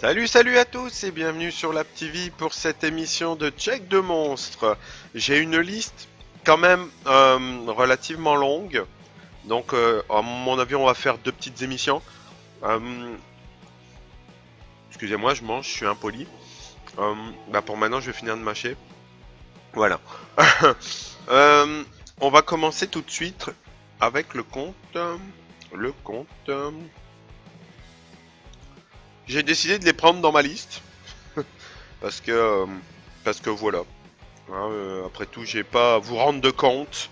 Salut à tous et bienvenue sur la TV pour cette émission de Check de monstres. J'ai une liste quand même relativement longue, donc à mon avis on va faire deux petites émissions. Euh, Excusez-moi, je mange, je suis impoli. Pour maintenant je vais finir de mâcher. Voilà. Euh, on va commencer tout de suite avec le compte. Le compte. J'ai décidé de les prendre dans ma liste parce que euh, parce que voilà. Hein, après tout, j'ai pas à vous rendre de compte.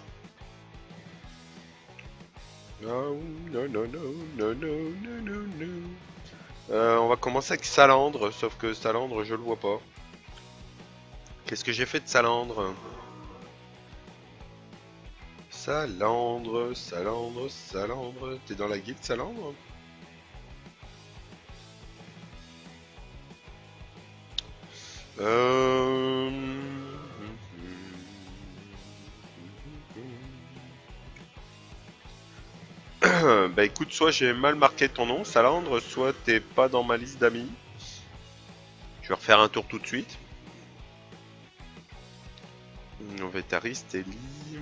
Non, non, non, non, non, non, non, non, non. On va commencer avec Salandre, sauf que Salandre, je le vois pas. Qu'est-ce que j'ai fait de Salandre? Salandre, Salandre, Salandre. T'es dans la guilde Salandre? Euh... Bah écoute, soit j'ai mal marqué ton nom, Salandre, soit t'es pas dans ma liste d'amis. Je vais refaire un tour tout de suite. Vétariste, Ellie,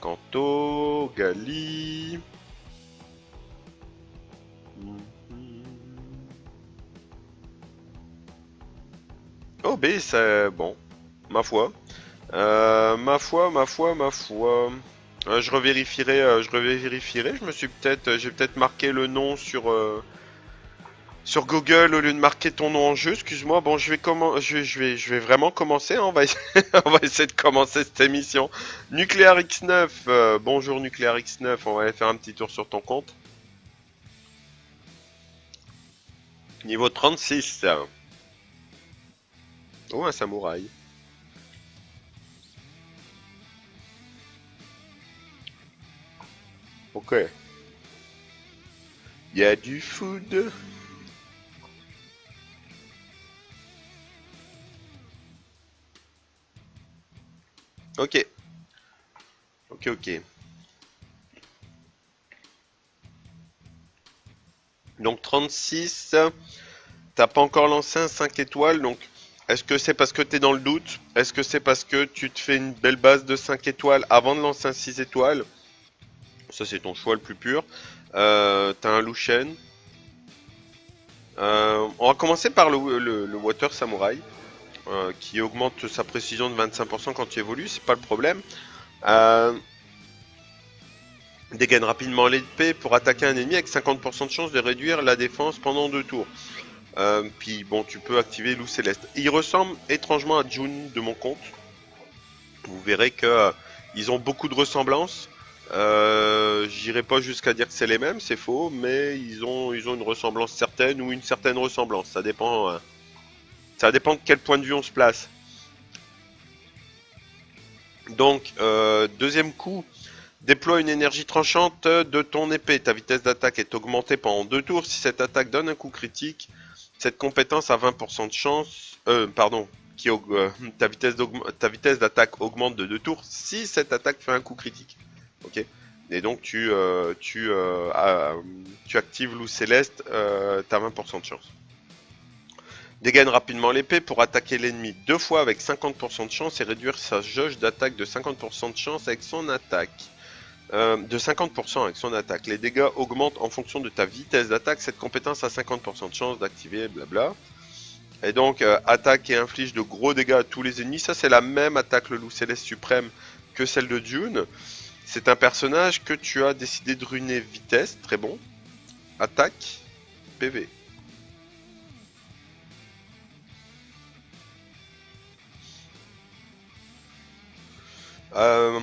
Kanto, Gali. Oh B, c'est bon, ma foi. Ma foi. Je revérifierai, je revérifierai. J'ai peut-être marqué le nom sur Google au lieu de marquer ton nom en jeu. Excuse-moi. Bon, je vais vraiment commencer. Hein. On va essayer de commencer cette émission. Nuclear X9. Bonjour Nuclear X9. On va aller faire un petit tour sur ton compte. Niveau 36. Oh, un samouraï. Ok. Il y a du food. Ok. Ok, ok. Donc 36, t'as pas encore lancé un 5 étoiles, donc est-ce que c'est parce que t'es dans le doute? Est-ce que c'est parce que tu te fais une belle base de 5 étoiles avant de lancer un 6 étoiles? Ça c'est ton choix le plus pur. T'as un Lushen. On va commencer par le Water Samurai, qui augmente sa précision de 25% quand tu évolues, c'est pas le problème. Euh, Dégaine rapidement l'épée pour attaquer un ennemi avec 50% de chance de réduire la défense pendant 2 tours. Puis bon, tu peux activer Loup Céleste. Il ressemble étrangement à June de mon compte. Vous verrez que ils ont beaucoup de ressemblances. J'irai pas jusqu'à dire que c'est les mêmes, c'est faux, mais ils ont une ressemblance certaine ou une certaine ressemblance. Ça dépend de quel point de vue on se place. Donc, deuxième coup, déploie une énergie tranchante de ton épée. Ta vitesse d'attaque est augmentée pendant 2 tours. Si cette attaque donne un coup critique, cette compétence a 20% de chance. Pardon. Ta vitesse d'attaque augmente de 2 tours si cette attaque fait un coup critique. Ok. Et donc tu actives Loup Céleste, t'as 20% de chance. Dégaine rapidement l'épée pour attaquer l'ennemi 2 fois avec 50% de chance et réduire sa jauge d'attaque de 50% de chance avec son attaque. De 50% avec son attaque. Les dégâts augmentent en fonction de ta vitesse d'attaque. Cette compétence a 50% de chance d'activer, blabla. Et donc, attaque et inflige de gros dégâts à tous les ennemis. Ça, c'est la même attaque, le loup céleste suprême, que celle de Dune. C'est un personnage que tu as décidé de ruiner vitesse. Très bon. Attaque, PV. Euh,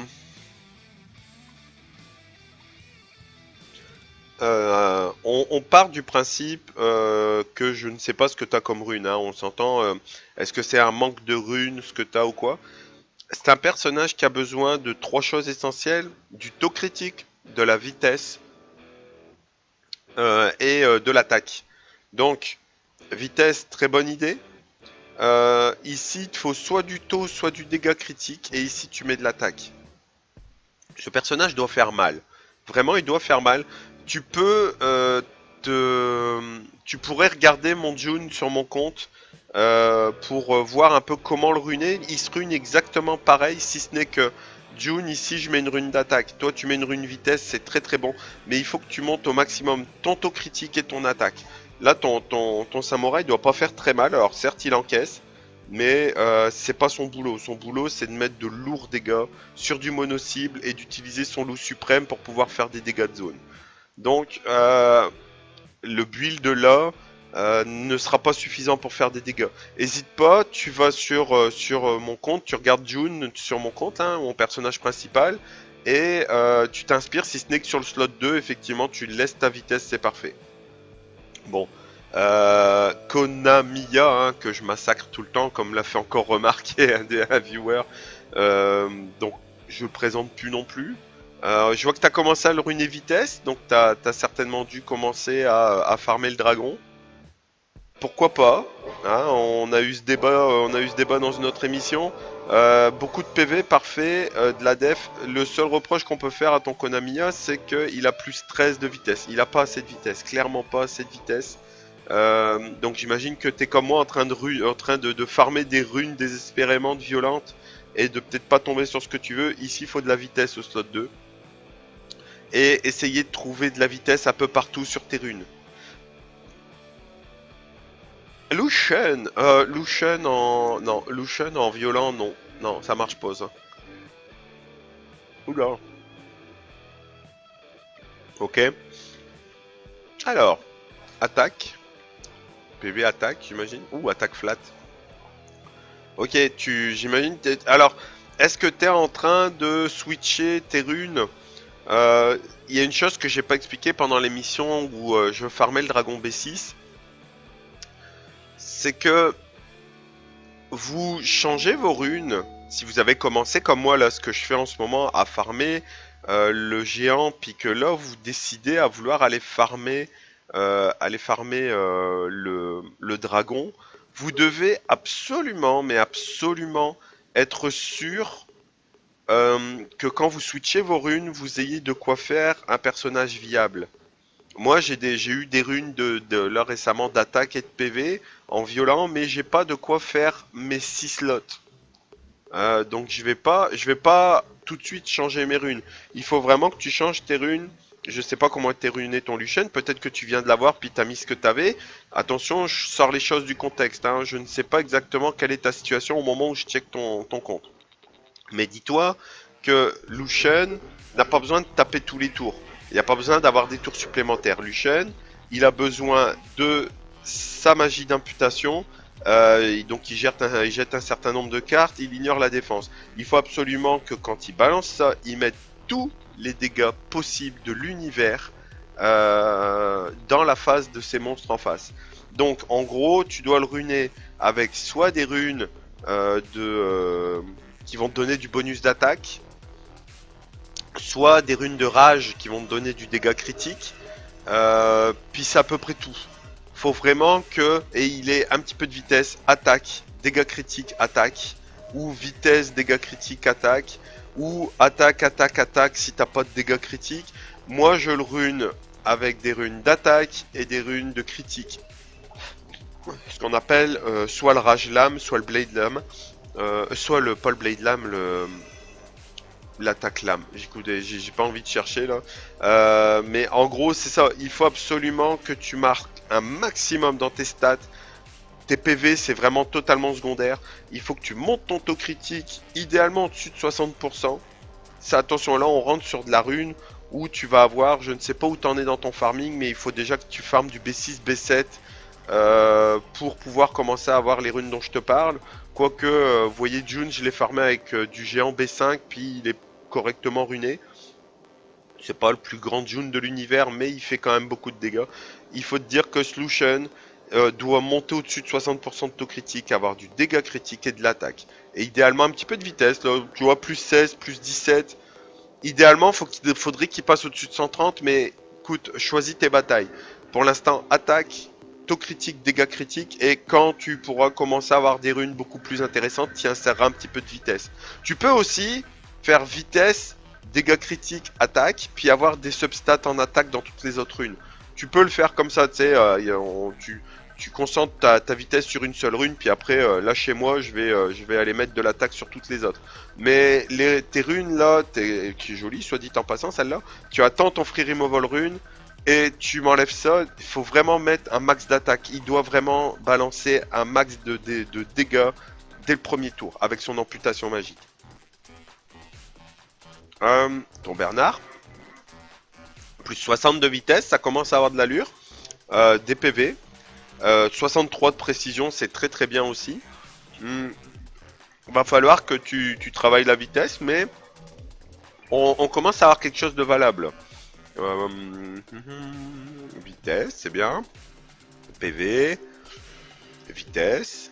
on part du principe que je ne sais pas ce que tu as comme rune. Hein, on s'entend. Est-ce que c'est un manque de runes, ce que tu as ou quoi? C'est un personnage qui a besoin de 3 choses essentielles, du taux critique, de la vitesse et de l'attaque. Donc, vitesse, très bonne idée. Ici, il te faut soit du taux, soit du dégât critique, et ici tu mets de l'attaque. Ce personnage doit faire mal. Vraiment, il doit faire mal. Tu peux tu pourrais regarder mon June sur mon compte pour voir un peu comment le runer. Il se rune exactement pareil, si ce n'est que June, ici, je mets une rune d'attaque. Toi, tu mets une rune vitesse, c'est très très bon. Mais il faut que tu montes au maximum ton taux critique et ton attaque. Là, ton samouraï doit pas faire très mal. Alors, certes, il encaisse. Mais c'est pas son boulot. Son boulot, c'est de mettre de lourds dégâts sur du mono-cible et d'utiliser son loup suprême pour pouvoir faire des dégâts de zone. Donc, le build là ne sera pas suffisant pour faire des dégâts. Hésite pas, tu vas sur mon compte, tu regardes June sur mon compte, hein, mon personnage principal, et tu t'inspires, si ce n'est que sur le slot 2, effectivement, tu laisses ta vitesse, c'est parfait. Bon. Konamiya, hein, que je massacre tout le temps, comme l'a fait encore remarquer un viewer. Donc, je le présente plus non plus. Je vois que tu as commencé à le ruiner vitesse, donc tu as certainement dû commencer à farmer le dragon. Pourquoi pas, hein, on a eu ce débat dans une autre émission. Beaucoup de PV, parfait, de la def. Le seul reproche qu'on peut faire à ton Konamiya, c'est qu'il a plus 13 de vitesse. Il a pas assez de vitesse, clairement pas assez de vitesse. Donc j'imagine que tu es comme moi en train de farmer des runes désespérément violentes et de peut-être pas tomber sur ce que tu veux. Ici, il faut de la vitesse au slot 2. Et essayer de trouver de la vitesse un peu partout sur tes runes. Lucian en violent, non. Non, ça marche pas, ça. Oula. Ok. Alors, attaque. PV attaque, j'imagine. Ou attaque flat. Ok, j'imagine... Alors, est-ce que tu es en train de switcher tes runes? Il y a une chose que j'ai pas expliqué pendant l'émission où je farmais le dragon B6. C'est que vous changez vos runes. Si vous avez commencé comme moi, là, ce que je fais en ce moment, à farmer le géant, puis que là, vous décidez à vouloir aller farmer, le dragon, vous devez absolument, mais absolument, être sûr que quand vous switchez vos runes, vous ayez de quoi faire un personnage viable. Moi, j'ai eu des runes là récemment d'attaque et de PV en violent, mais j'ai pas de quoi faire mes 6 slots. Donc je vais pas tout de suite changer mes runes. Il faut vraiment que tu changes tes runes. Je sais pas comment t'es ruiné ton Lucian, peut-être que tu viens de l'avoir puis t'as mis ce que t'avais. Attention, je sors les choses du contexte, hein. Je ne sais pas exactement quelle est ta situation au moment où je check ton compte. Mais dis-toi que Lucian n'a pas besoin de taper tous les tours. Il n'y a pas besoin d'avoir des tours supplémentaires. Lucian, il a besoin de sa magie d'imputation. Donc il jette un certain nombre de cartes, il ignore la défense. Il faut absolument que quand il balance ça, il mette tous les dégâts possibles de l'univers dans la phase de ces monstres en face. Donc en gros, tu dois le runer avec soit des runes qui vont te donner du bonus d'attaque, soit des runes de rage qui vont te donner du dégât critique, puis c'est à peu près tout. Faut vraiment que, et il ait un petit peu de vitesse, attaque, dégâts critiques, attaque, ou vitesse, dégâts critiques, attaque, ou attaque, attaque, attaque si t'as pas de dégâts critiques. Moi je le rune avec des runes d'attaque et des runes de critique. Ce qu'on appelle soit le rage lame, soit le blade lame, pas le blade lame, l'attaque lame. J'ai pas envie de chercher là. Mais en gros, c'est ça. Il faut absolument que tu marques un maximum dans tes stats. Tes PV, c'est vraiment totalement secondaire. Il faut que tu montes ton taux critique, idéalement au-dessus de 60%. Ça, attention, là, on rentre sur de la rune où tu vas avoir, je ne sais pas où t'en es dans ton farming, mais il faut déjà que tu farmes du B6, B7 pour pouvoir commencer à avoir les runes dont je te parle. Quoique, vous voyez, June, je l'ai farmé avec du géant B5, puis il est correctement runé. C'est pas le plus grand June de l'univers, mais il fait quand même beaucoup de dégâts. Il faut te dire que Lucian doit monter au-dessus de 60% de taux critique, avoir du dégât critique et de l'attaque. Et idéalement un petit peu de vitesse, là, tu vois, plus 16, plus 17. Idéalement, faudrait qu'il passe au-dessus de 130, mais écoute, choisis tes batailles. Pour l'instant, attaque, taux critique, dégâts critiques, et quand tu pourras commencer à avoir des runes beaucoup plus intéressantes, tu inséreras un petit peu de vitesse. Tu peux aussi faire vitesse, dégâts critiques, attaque, puis avoir des substats en attaque dans toutes les autres runes. Tu peux le faire comme ça, tu sais, tu concentres ta vitesse sur une seule rune, puis après, là chez moi, je vais aller mettre de l'attaque sur toutes les autres. Mais tes runes là, qui est jolie, soit dit en passant, celle-là, tu attends ton free removal rune, et tu m'enlèves ça, il faut vraiment mettre un max d'attaque. Il doit vraiment balancer un max de dégâts dès le premier tour, avec son amputation magique. Ton Bernard, plus 60 de vitesse, ça commence à avoir de l'allure. Des PV. 63 de précision, c'est très très bien aussi. Va falloir que tu travailles la vitesse, mais on commence à avoir quelque chose de valable. Vitesse, c'est bien. PV. Vitesse.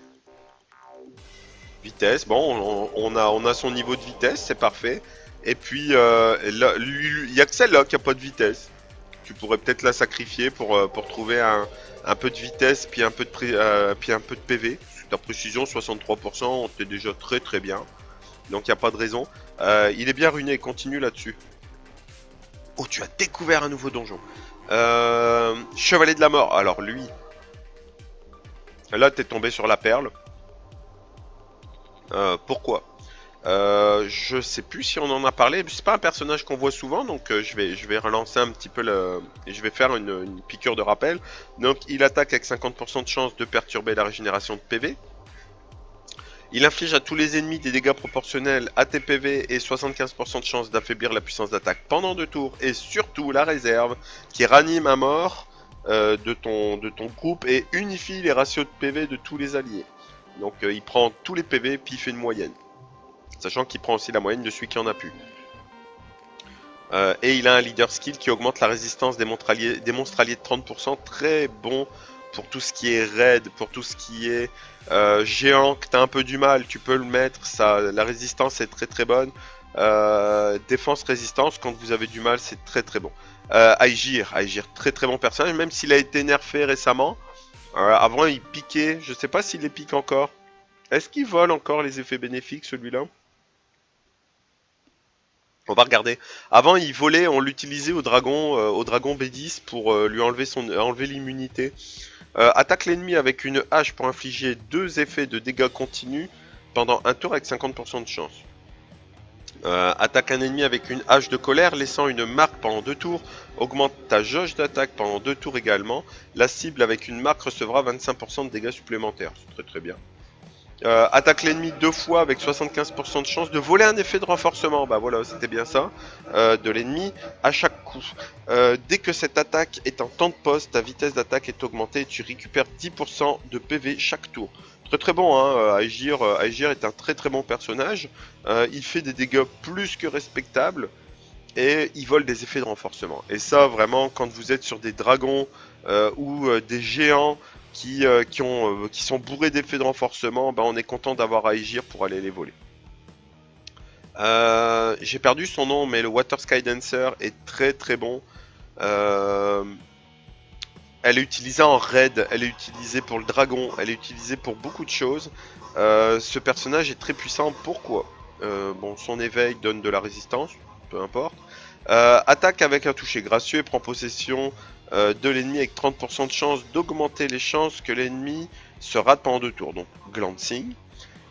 Vitesse, bon, on a son niveau de vitesse, c'est parfait. Et puis, il n'y a que celle-là qui n'a pas de vitesse. Tu pourrais peut-être la sacrifier pour trouver un peu de vitesse, puis un peu de PV. Ta précision, 63%, t'es déjà très très bien. Donc il n'y a pas de raison. Il est bien ruiné, continue là-dessus. Oh, tu as découvert un nouveau donjon. Chevalier de la mort. Alors lui, là t'es tombé sur la perle. Pourquoi je sais plus si on en a parlé. C'est pas un personnage qu'on voit souvent, donc je vais relancer un petit peu je vais faire une piqûre de rappel. Donc il attaque avec 50% de chance de perturber la régénération de PV. Il inflige à tous les ennemis des dégâts proportionnels à tes PV et 75% de chance d'affaiblir la puissance d'attaque pendant 2 tours. Et surtout la réserve qui ranime à mort de ton groupe et unifie les ratios de PV de tous les alliés. Donc il prend tous les PV puis il fait une moyenne. Sachant qu'il prend aussi la moyenne de celui qui en a plus. Et il a un leader skill qui augmente la résistance des monstres alliés de 30%. Très bon pour tout ce qui est raid, pour tout ce qui est géant, que tu as un peu du mal, tu peux le mettre. La résistance est très très bonne. Défense, résistance, quand vous avez du mal, c'est très très bon. Aegir, très très bon personnage, même s'il a été nerfé récemment. Avant il piquait, je sais pas s'il les pique encore. Est-ce qu'il vole encore les effets bénéfiques celui-là? On va regarder. Avant, il volait, on l'utilisait au dragon B10 pour lui enlever l'immunité. Attaque l'ennemi avec une hache pour infliger 2 effets de dégâts continus pendant un tour avec 50% de chance. Attaque un ennemi avec une hache de colère, laissant une marque pendant 2 tours. Augmente ta jauge d'attaque pendant 2 tours également. La cible avec une marque recevra 25% de dégâts supplémentaires. C'est très très bien. Attaque l'ennemi 2 fois avec 75% de chance de voler un effet de renforcement. Bah voilà, c'était bien ça. De l'ennemi à chaque coup. Dès que cette attaque est en temps de pause, ta vitesse d'attaque est augmentée et tu récupères 10% de PV chaque tour. Très très bon, hein. Aegir est un très très bon personnage. Il fait des dégâts plus que respectables. Et il vole des effets de renforcement. Et ça, vraiment, quand vous êtes sur des dragons ou des géants qui sont bourrés d'effets de renforcement, bah on est content d'avoir Aegir pour aller les voler. J'ai perdu son nom, mais le Water Sky Dancer est très très bon. Elle est utilisée en raid, elle est utilisée pour le dragon, elle est utilisée pour beaucoup de choses. Ce personnage est très puissant, pourquoi bon, son éveil donne de la résistance, peu importe. Attaque avec un toucher gracieux et prend possession de l'ennemi avec 30% de chance d'augmenter les chances que l'ennemi se rate pendant 2 tours. Donc glancing.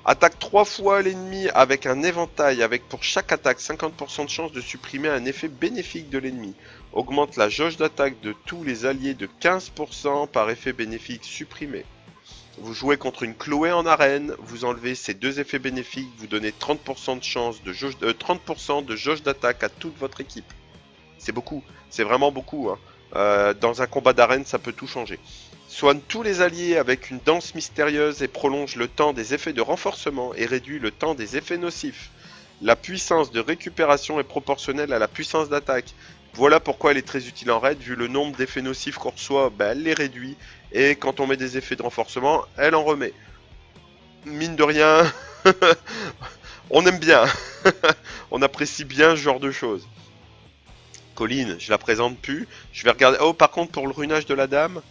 Attaque 3 fois l'ennemi avec un éventail avec pour chaque attaque 50% de chance de supprimer un effet bénéfique de l'ennemi. Augmente la jauge d'attaque de tous les alliés de 15% par effet bénéfique supprimé. Vous jouez contre une Chloé en arène, vous enlevez ces 2 effets bénéfiques, vous donnez 30% de chance de jauge, 30% de jauge d'attaque à toute votre équipe. C'est beaucoup, c'est vraiment beaucoup. Hein. Dans un combat d'arène, ça peut tout changer. Soigne tous les alliés avec une danse mystérieuse et prolonge le temps des effets de renforcement et réduit le temps des effets nocifs. La puissance de récupération est proportionnelle à la puissance d'attaque. Voilà pourquoi elle est très utile en raid, vu le nombre d'effets nocifs qu'on reçoit, bah, elle les réduit. Et quand on met des effets de renforcement, elle en remet. Mine de rien, on aime bien. On apprécie bien ce genre de choses. Colline, je la présente plus. Je vais regarder. Oh, par contre, pour le runage de la dame,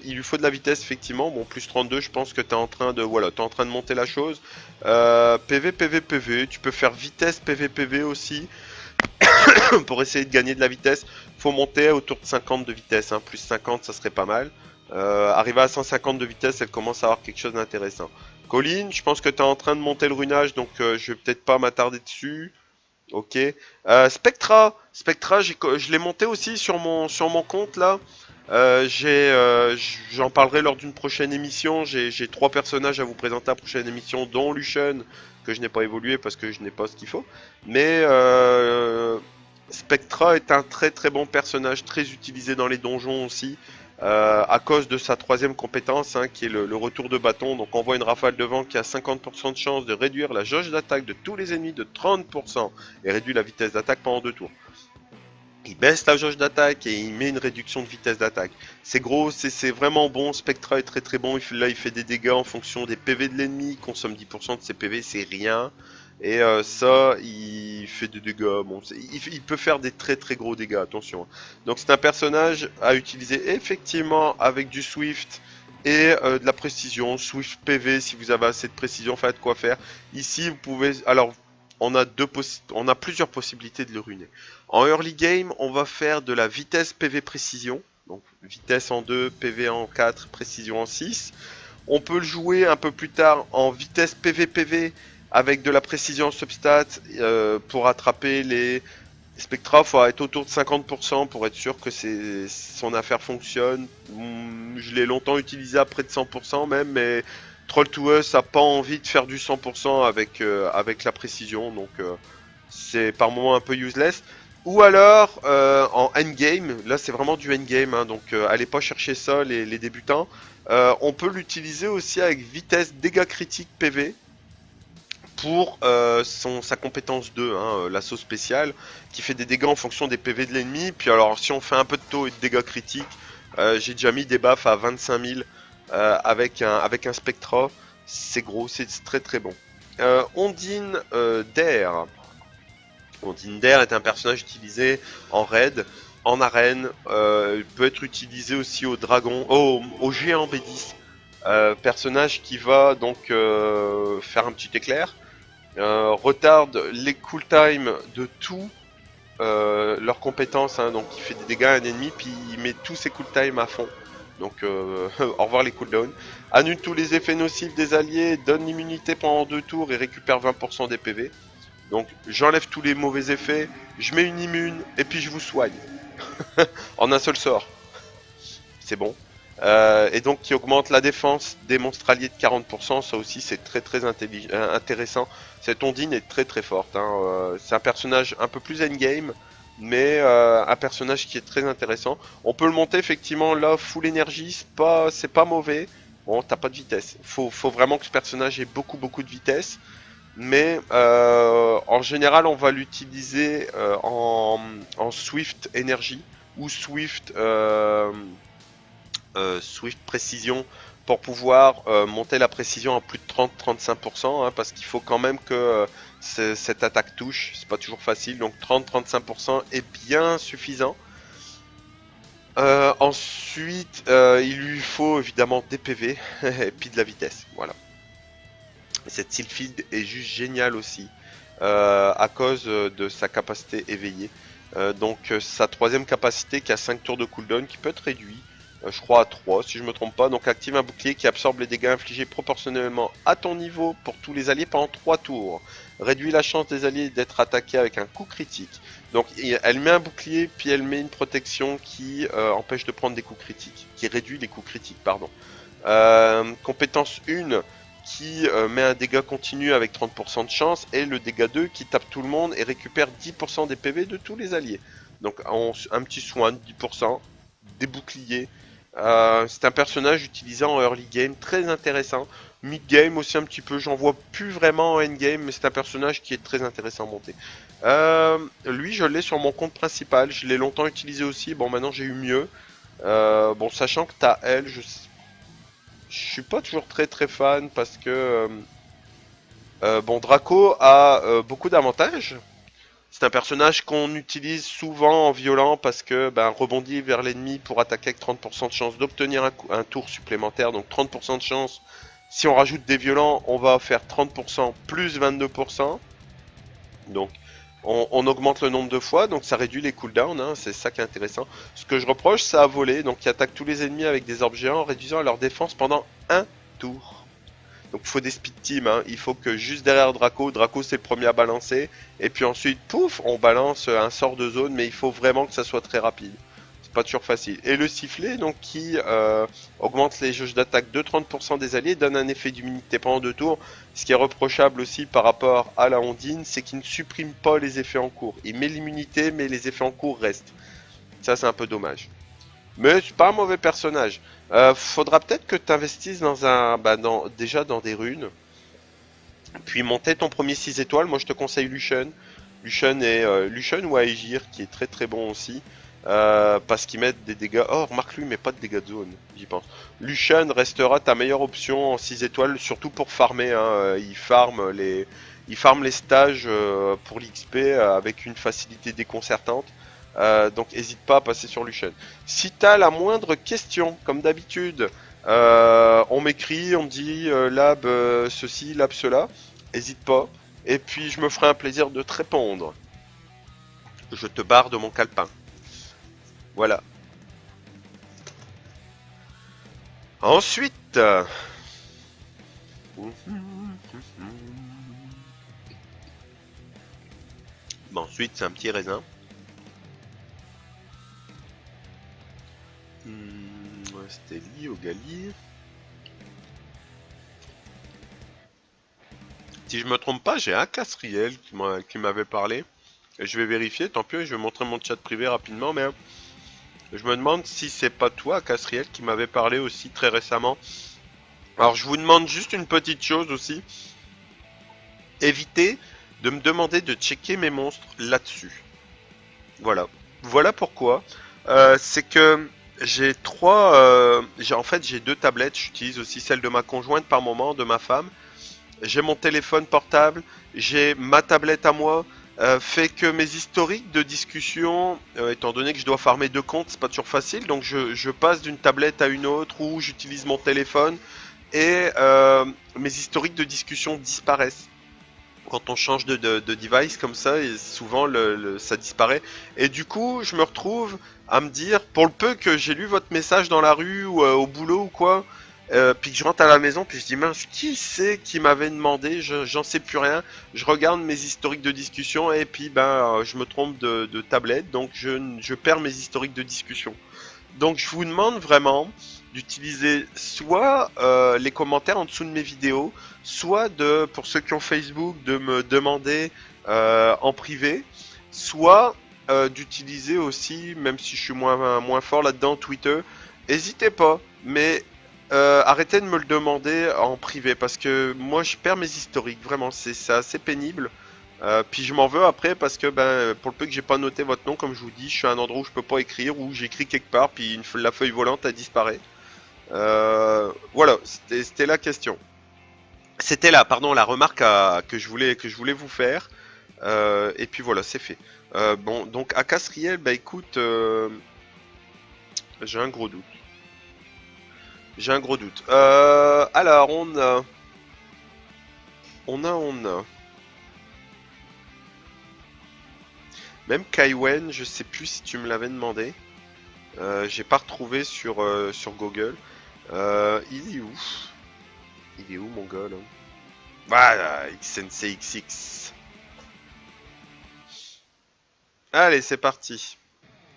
il lui faut de la vitesse, effectivement. Bon, plus 32, je pense que t'es en train de, voilà, t'es en train de monter la chose. PV, PV, PV. Tu peux faire vitesse, PV, PV aussi. Pour essayer de gagner de la vitesse. faut monter autour de 50 de vitesse, hein. Plus 50 ça serait pas mal. Arriver à 150 de vitesse, elle commence à avoir quelque chose d'intéressant. Colline, je pense que tu es en train de monter le runage, donc je vais peut-être pas m'attarder dessus. Ok. Spectra, je l'ai monté aussi sur mon compte là. J'en parlerai lors d'une prochaine émission. J'ai 3 personnages à vous présenter à la prochaine émission, dont Lucian, que je n'ai pas évolué parce que je n'ai pas ce qu'il faut. Mais Spectra est un très très bon personnage, très utilisé dans les donjons aussi. À cause de sa 3e compétence, hein, qui est le retour de bâton. Donc envoie une rafale de vent qui a 50% de chance de réduire la jauge d'attaque de tous les ennemis de 30% et réduit la vitesse d'attaque pendant 2 tours. Il baisse la jauge d'attaque et il met une réduction de vitesse d'attaque. C'est gros, c'est vraiment bon. Spectra est très très bon. Là, il fait des dégâts en fonction des PV de l'ennemi. Il consomme 10% de ses PV, c'est rien. Et ça, il fait des dégâts. Bon, il peut faire des très très gros dégâts, attention. Donc c'est un personnage à utiliser effectivement avec du Swift et de la précision. Swift PV, si vous avez assez de précision, faites quoi faire. Ici, vous pouvez... Alors, on a plusieurs possibilités de le ruiner. En early game, on va faire de la vitesse PV précision. Donc vitesse en 2, PV en 4, précision en 6. On peut le jouer un peu plus tard en vitesse PV avec de la précision substat pour attraper les Spectra. Il faut être autour de 50% pour être sûr que son affaire fonctionne. Je l'ai longtemps utilisé à près de 100% même, mais Troll to Us a pas envie de faire du 100% avec la précision, donc c'est par moment un peu useless. Ou alors en endgame, là c'est vraiment du endgame, hein, donc allez pas chercher ça les débutants. On peut l'utiliser aussi avec vitesse dégâts critiques PV pour sa compétence 2, hein, l'assaut spécial, qui fait des dégâts en fonction des PV de l'ennemi. Puis alors si on fait un peu de taux et de dégâts critiques, j'ai déjà mis des buffs à 25 000 avec un Spectra. C'est gros, c'est très très bon. Ondine Dare. Ondine Dare est un personnage utilisé en raid, en arène. Il peut être utilisé aussi au dragon, au géant B10. Personnage qui va donc faire un petit éclair. Retarde les cool time de tout leurs compétences, hein, donc il fait des dégâts à un ennemi puis il met tous ses cool time à fond, donc au revoir les cooldowns. Annule tous les effets nocifs des alliés, donne l'immunité pendant 2 tours et récupère 20% des PV. Donc j'enlève tous les mauvais effets, je mets une immune et puis je vous soigne en un seul sort, c'est bon. Et donc qui augmente la défense des monstres alliés de 40%, ça aussi c'est très très intéressant. Cette Ondine est très très forte, hein. C'est un personnage un peu plus endgame, mais un personnage qui est très intéressant. On peut le monter effectivement là, full énergie, c'est pas mauvais. Bon, t'as pas de vitesse, faut vraiment que ce personnage ait beaucoup de vitesse. Mais en général on va l'utiliser en Swift énergie ou Swift... Swift précision pour pouvoir monter la précision à plus de 30-35%, hein, parce qu'il faut quand même que cette attaque touche, c'est pas toujours facile, donc 30-35% est bien suffisant. Ensuite, il lui faut évidemment des PV et puis de la vitesse, voilà. Cette Sylphide est juste géniale aussi, à cause de sa capacité éveillée. Donc sa 3ème capacité qui a 5 tours de cooldown qui peut être réduit. Je crois à 3 si je me trompe pas. Donc active un bouclier qui absorbe les dégâts infligés proportionnellement à ton niveau pour tous les alliés pendant 3 tours. Réduit la chance des alliés d'être attaqués avec un coup critique. Donc elle met un bouclier puis elle met une protection qui empêche de prendre des coups critiques. Qui réduit les coups critiques, pardon. Compétence 1 qui met un dégât continu avec 30% de chance. Et le dégât 2 qui tape tout le monde et récupère 10% des PV de tous les alliés. Donc un petit soin de 10%. Des boucliers. C'est un personnage utilisé en early game, très intéressant. Mid game aussi un petit peu, j'en vois plus vraiment en end game, mais c'est un personnage qui est très intéressant à monter. Lui, je l'ai sur mon compte principal, je l'ai longtemps utilisé aussi. Bon, maintenant j'ai eu mieux. Bon, sachant que t'as elle, je suis pas toujours très fan parce que bon, Draco a beaucoup d'avantages. C'est un personnage qu'on utilise souvent en violent parce que rebondit vers l'ennemi pour attaquer avec 30% de chance d'obtenir un tour supplémentaire. Donc 30% de chance, si on rajoute des violents, on va faire 30% plus 22%. Donc on augmente le nombre de fois, donc ça réduit les cooldowns, hein, c'est ça qui est intéressant. Ce que je reproche, c'est à voler, donc qui attaque tous les ennemis avec des orbes géants, réduisant leur défense pendant un tour. Donc il faut des speed teams, hein. Il faut que juste derrière Draco c'est le premier à balancer, et puis ensuite, pouf, on balance un sort de zone, mais il faut vraiment que ça soit très rapide. C'est pas toujours facile. Et le sifflet, donc qui augmente les jauges d'attaque de 30% des alliés, donne un effet d'immunité pendant 2 tours. Ce qui est reprochable aussi par rapport à la Ondine, c'est qu'il ne supprime pas les effets en cours. Il met l'immunité, mais les effets en cours restent. Ça, c'est un peu dommage. Mais c'est pas un mauvais personnage. Faudra peut-être que tu investisses dans un, déjà dans des runes. Puis monter ton premier 6 étoiles. Moi, je te conseille Lucian. Lucian ou Aegir, qui est très très bon aussi. Parce qu'ils mettent des dégâts. Oh, remarque lui, mais pas de dégâts de zone, j'y pense. Lucian restera ta meilleure option en 6 étoiles, surtout pour farmer. Hein. Il farme les stages pour l'XP avec une facilité déconcertante. Donc n'hésite pas à passer sur Lucian. Si t'as la moindre question, comme d'habitude, on m'écrit, on me dit lab ceci, lab cela. N'hésite pas. Et puis je me ferai un plaisir de te répondre. Je te barre de mon calepin. Voilà. Ensuite. Ensuite, c'est un petit raisin. C'était lié au Gali. Si je me trompe pas, j'ai un Casriel qui m'avait parlé. Et je vais vérifier, tant pis, je vais montrer mon chat privé rapidement, mais je me demande si c'est pas toi, Casriel, qui m'avait parlé aussi très récemment. Alors je vous demande juste une petite chose aussi. Évitez de me demander de checker mes monstres là-dessus. Voilà. Voilà pourquoi. C'est que j'ai j'ai 2 tablettes. J'utilise aussi celle de ma conjointe par moment, de ma femme. J'ai mon téléphone portable, j'ai ma tablette à moi, fait que mes historiques de discussion, étant donné que je dois farmer 2 comptes, c'est pas toujours facile, donc je passe d'une tablette à une autre ou j'utilise mon téléphone et mes historiques de discussion disparaissent. Quand on change de device comme ça, et souvent ça disparaît. Et du coup, je me retrouve à me dire, pour le peu que j'ai lu votre message dans la rue ou au boulot ou quoi, puis que je rentre à la maison, puis je dis mince, qui c'est qui m'avait demandé, j'en sais plus rien. Je regarde mes historiques de discussion et puis je me trompe de tablette, donc je perds mes historiques de discussion. Donc je vous demande vraiment d'utiliser soit les commentaires en dessous de mes vidéos, soit pour ceux qui ont Facebook, de me demander en privé, soit d'utiliser aussi, même si je suis moins fort là-dedans, Twitter. N'hésitez pas, mais arrêtez de me le demander en privé, parce que moi je perds mes historiques, vraiment, c'est assez pénible. Puis je m'en veux après parce que pour le peu que j'ai pas noté votre nom, comme je vous dis, je suis à un endroit où je peux pas écrire, où j'écris quelque part, puis la feuille volante a disparu. Voilà, c'était la question. C'était là, pardon, la remarque que je voulais vous faire. Et puis voilà, c'est fait. Bon, donc à Casriel, écoute, j'ai un gros doute. J'ai un gros doute. Alors on a. Même Kaiwen, je sais plus si tu me l'avais demandé. J'ai pas retrouvé sur Google. Il est où? Il est où mon gars là? Voilà, XNCXX. Allez, c'est parti.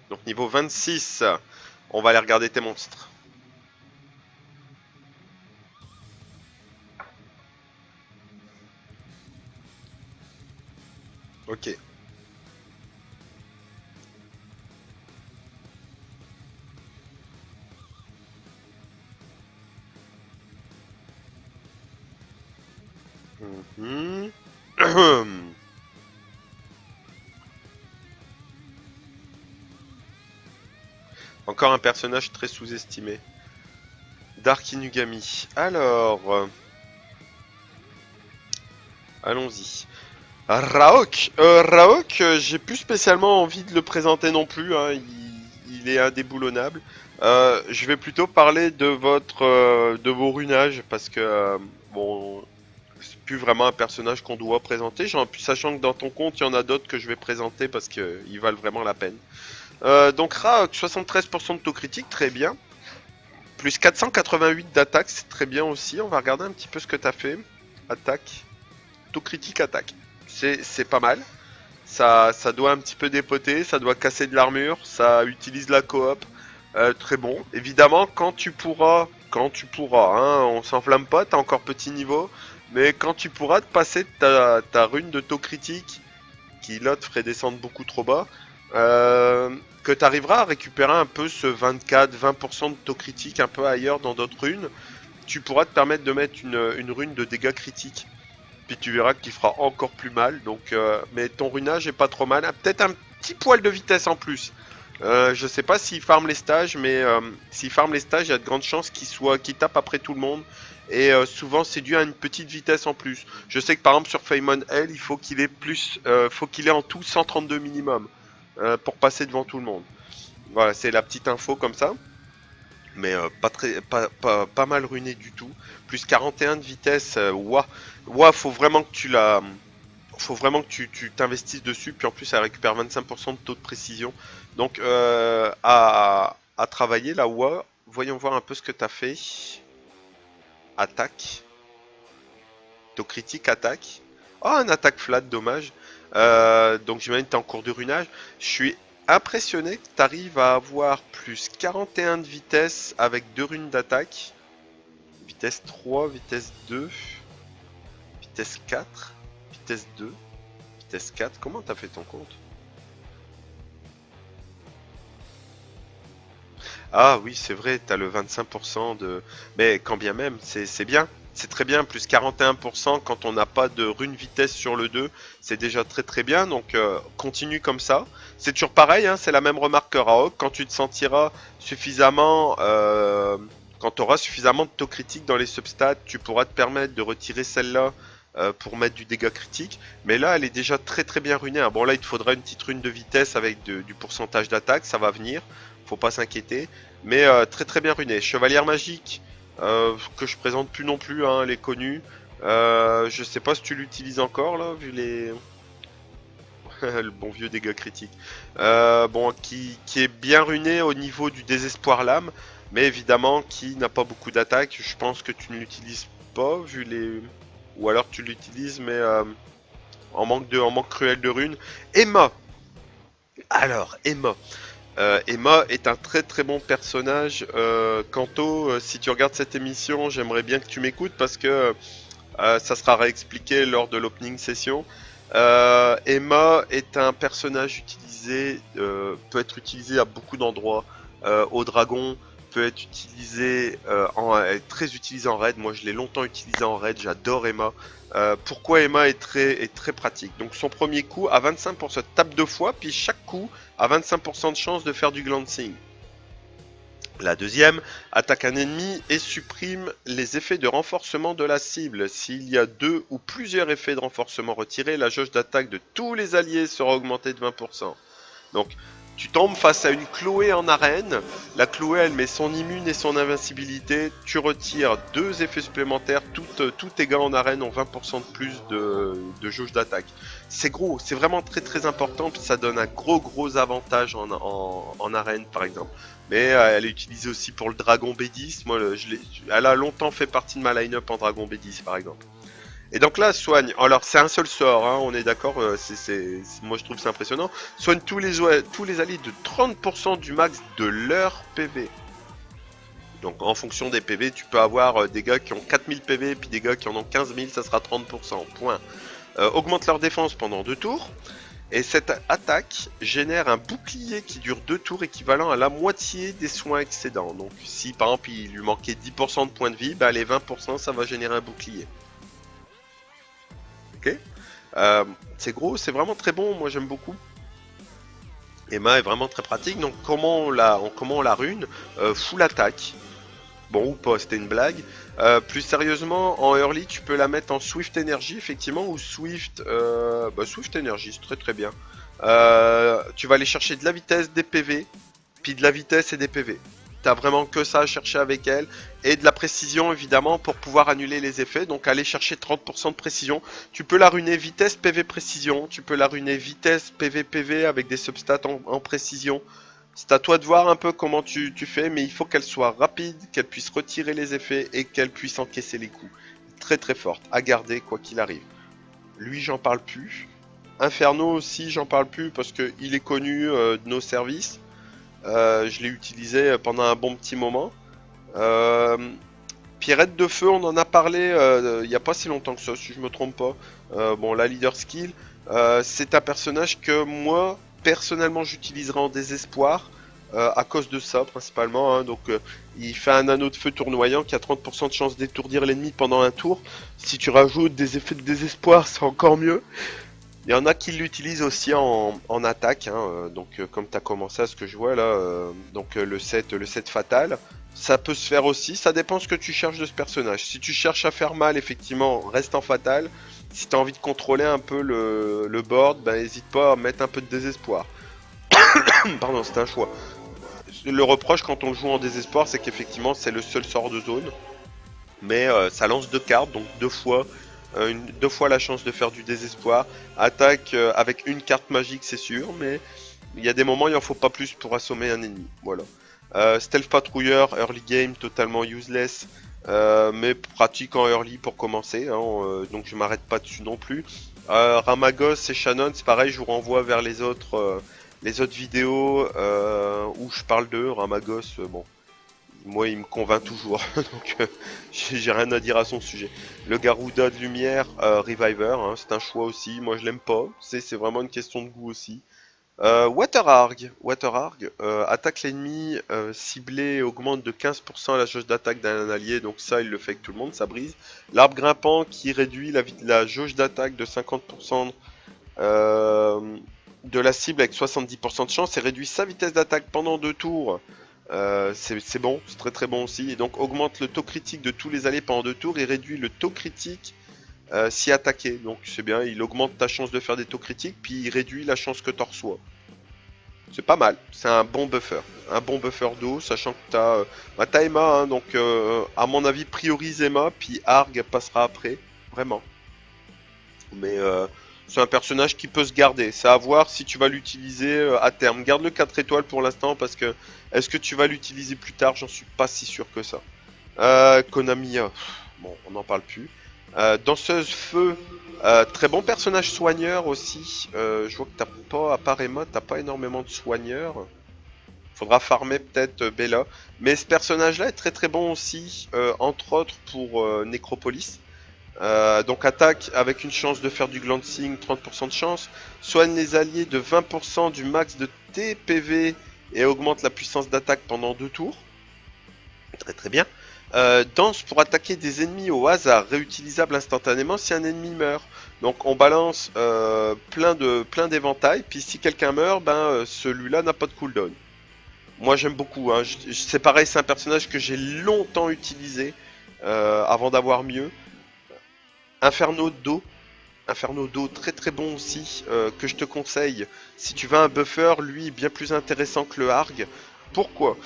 Donc niveau 26, on va aller regarder tes monstres. Ok. Mhm. Encore un personnage très sous-estimé. Dark Inugami. Alors, allons-y. Raok. Raok, j'ai plus spécialement envie de le présenter non plus. Hein. Il est indéboulonnable. Je vais plutôt parler de vos runages parce que bon, C'est plus vraiment un personnage qu'on doit présenter, sachant que dans ton compte, il y en a d'autres que je vais présenter parce qu'ils valent vraiment la peine. Donc Ra, 73% de taux critique, très bien. Plus 488 d'attaque, c'est très bien aussi. On va regarder un petit peu ce que tu as fait. Attaque. Taux critique, attaque. C'est pas mal. Ça doit un petit peu dépoter, ça doit casser de l'armure, ça utilise la coop. Très bon. Évidemment, quand tu pourras, hein, on s'enflamme pas, t'as encore petit niveau. Mais quand tu pourras te passer ta rune de taux critique, qui là te ferait descendre beaucoup trop bas, que tu arriveras à récupérer un peu ce 24-20% de taux critique un peu ailleurs dans d'autres runes, tu pourras te permettre de mettre une rune de dégâts critiques. Puis tu verras qu'il fera encore plus mal. Donc, mais ton runage est pas trop mal. Peut-être un petit poil de vitesse en plus. Je sais pas s'il farm les stages, mais s'il farm les stages, il y a de grandes chances qu'il tape après tout le monde. Et souvent c'est dû à une petite vitesse en plus. Je sais que par exemple sur Feymon L, il faut qu'il ait faut qu'il ait en tout 132 minimum pour passer devant tout le monde. Voilà, c'est la petite info comme ça. Mais pas mal ruiné du tout. Plus 41 de vitesse, ouah, faut vraiment que tu t'investisses dessus. Puis en plus, elle récupère 25% de taux de précision. Donc à travailler là, ouah. Voyons voir un peu ce que tu as fait. Attaque. Taux critique, attaque. Oh, un attaque flat, dommage. Donc j'imagine que tu es en cours de runage. Je suis impressionné que tu arrives à avoir plus 41 de vitesse avec 2 runes d'attaque. Vitesse 3, vitesse 2, vitesse 4, vitesse 2, vitesse 4. Comment t'as fait ton compte? Ah oui, c'est vrai, t'as le 25% de... Mais quand bien même, c'est bien. C'est très bien, plus 41% quand on n'a pas de rune vitesse sur le 2. C'est déjà très très bien, donc continue comme ça. C'est toujours pareil, hein, c'est la même remarque que Raok. Quand tu te sentiras suffisamment... quand tu auras suffisamment de taux critique dans les substats, tu pourras te permettre de retirer celle-là pour mettre du dégât critique. Mais là, elle est déjà très très bien runée. Hein. Bon là, il te faudra une petite rune de vitesse avec du pourcentage d'attaque, ça va venir. Faut pas s'inquiéter. Mais très très bien runée. Chevalière magique, que je présente plus non plus, hein, elle est connue. Je sais pas si tu l'utilises encore là, vu les... le bon vieux dégât critique. Bon, qui est bien runé au niveau du désespoir lame, mais évidemment qui n'a pas beaucoup d'attaque. Je pense que tu ne l'utilises pas, vu les... Ou alors tu l'utilises, mais en manque cruel de runes. Emma. Alors, Emma. Emma est un très très bon personnage. Kanto, si tu regardes cette émission, j'aimerais bien que tu m'écoutes parce que ça sera réexpliqué lors de l'opening session. Emma est un personnage utilisé, peut être utilisé à beaucoup d'endroits. Au dragon, peut être utilisé très utilisé en raid. Moi, je l'ai longtemps utilisé en raid. J'adore Emma. Pourquoi Emma est très pratique. Donc son premier coup à 25%, tape 2 fois, puis chaque coup a 25% de chance de faire du glancing. La deuxième, attaque un ennemi et supprime les effets de renforcement de la cible. S'il y a 2 ou plusieurs effets de renforcement retirés, la jauge d'attaque de tous les alliés sera augmentée de 20%. Donc tu tombes face à une Chloé en arène. La Chloé, elle met son immune et son invincibilité. Tu retires 2 effets supplémentaires. Tous tes gars en arène ont 20% de plus de jauge d'attaque. C'est gros, c'est vraiment très très important. Puis ça donne un gros avantage en arène, par exemple. Mais elle est utilisée aussi pour le dragon B10. Moi, elle a longtemps fait partie de ma line-up en dragon B10, par exemple. Et donc là, soigne. Alors, c'est un seul sort, hein, on est d'accord. Moi, je trouve c'est impressionnant. Soigne tous les alliés de 30% du max de leur PV. Donc, en fonction des PV, tu peux avoir des gars qui ont 4000 PV, puis des gars qui en ont 15000, ça sera 30%. Point. Augmente leur défense pendant 2 tours. Et cette attaque génère un bouclier qui dure 2 tours équivalent à la moitié des soins excédents. Donc, si par exemple il lui manquait 10% de points de vie, bah, les 20%, ça va générer un bouclier. Ok, c'est gros, c'est vraiment très bon, moi j'aime beaucoup. Emma est vraiment très pratique, donc comment on la rune? Full attaque. Bon ou pas, c'était une blague. Plus sérieusement, en early, tu peux la mettre en Swift Energy, effectivement, ou Swift... Swift Energy, c'est très très bien. Tu vas aller chercher de la vitesse, des PV, puis de la vitesse et des PV. T'as vraiment que ça à chercher avec elle. Et de la précision évidemment pour pouvoir annuler les effets. Donc aller chercher 30% de précision. Tu peux la runer vitesse PV précision. Tu peux la runer vitesse PV PV avec des substats en précision. C'est à toi de voir un peu comment tu fais. Mais il faut qu'elle soit rapide, qu'elle puisse retirer les effets et qu'elle puisse encaisser les coups. Très très forte. À garder quoi qu'il arrive. Lui j'en parle plus. Inferno aussi j'en parle plus parce qu'il est connu de nos services. Je l'ai utilisé pendant un bon petit moment. Pierrette de feu, on en a parlé il n'y a pas si longtemps que ça, si je me trompe pas. Bon, la leader skill, c'est un personnage que moi, personnellement, j'utiliserai en désespoir. À cause de ça, principalement. Hein. Donc, il fait un anneau de feu tournoyant qui a 30% de chance d'étourdir l'ennemi pendant un tour. Si tu rajoutes des effets de désespoir, c'est encore mieux. Il y en a qui l'utilisent aussi en attaque, hein, donc comme tu as commencé à ce que je vois là, le set fatal, ça peut se faire aussi, ça dépend ce que tu cherches de ce personnage. Si tu cherches à faire mal, effectivement, reste en fatal. Si tu as envie de contrôler un peu le board, ben n'hésite pas à mettre un peu de désespoir. Pardon, c'est un choix. Le reproche quand on joue en désespoir, c'est qu'effectivement c'est le seul sort de zone. Mais ça lance 2 cartes, donc 2 fois la chance de faire du désespoir. Attaque avec une carte magique, c'est sûr, mais il y a des moments il en faut pas plus pour assommer un ennemi. Voilà. Stealth patrouilleur, early game, totalement useless, mais pratique en early pour commencer, hein, donc je m'arrête pas dessus non plus. Ramagos et Shannon, c'est pareil, je vous renvoie vers les autres vidéos où je parle d'eux. Ramagos, bon. Moi, il me convainc toujours, donc j'ai rien à dire à son sujet. Le Garuda de lumière, Reviver, hein, c'est un choix aussi. Moi, je l'aime pas. C'est vraiment une question de goût aussi. Waterarg, attaque l'ennemi ciblé, augmente de 15% la jauge d'attaque d'un allié, donc ça, il le fait avec tout le monde, ça brise. L'arbre grimpant qui réduit la jauge d'attaque de 50% de la cible avec 70% de chance et réduit sa vitesse d'attaque pendant 2 tours. C'est bon, c'est très très bon aussi. Et donc augmente le taux critique de tous les alliés pendant 2 tours et réduit le taux critique si attaqué. Donc c'est bien, il augmente ta chance de faire des taux critiques, puis il réduit la chance que tu reçois. C'est pas mal, c'est un bon buffer. Un bon buffer d'eau, sachant que t'as Emma, hein, donc à mon avis priorise Emma, puis Arg passera après, vraiment. Mais c'est un personnage qui peut se garder. C'est à voir si tu vas l'utiliser à terme. Garde le 4 étoiles pour l'instant parce que est-ce que tu vas l'utiliser plus tard? J'en suis pas si sûr que ça. Konami, bon, on n'en parle plus. Danseuse feu, très bon personnage soigneur aussi. Je vois que t'as pas, à part Emma, t'as pas énormément de soigneurs. Faudra farmer peut-être Bella. Mais ce personnage-là est très très bon aussi, entre autres pour Necropolis. Donc attaque avec une chance de faire du glancing, 30% de chance. Soigne les alliés de 20% du max de TPV et augmente la puissance d'attaque pendant 2 tours. Très très bien. Danse pour attaquer des ennemis au hasard, réutilisable instantanément si un ennemi meurt. Donc on balance plein d'éventails, puis si quelqu'un meurt, celui-là n'a pas de cooldown. Moi j'aime beaucoup, hein. C'est pareil, c'est un personnage que j'ai longtemps utilisé avant d'avoir mieux. Inferno d'eau très très bon aussi, que je te conseille. Si tu veux un buffer, lui est bien plus intéressant que le Harg. Pourquoi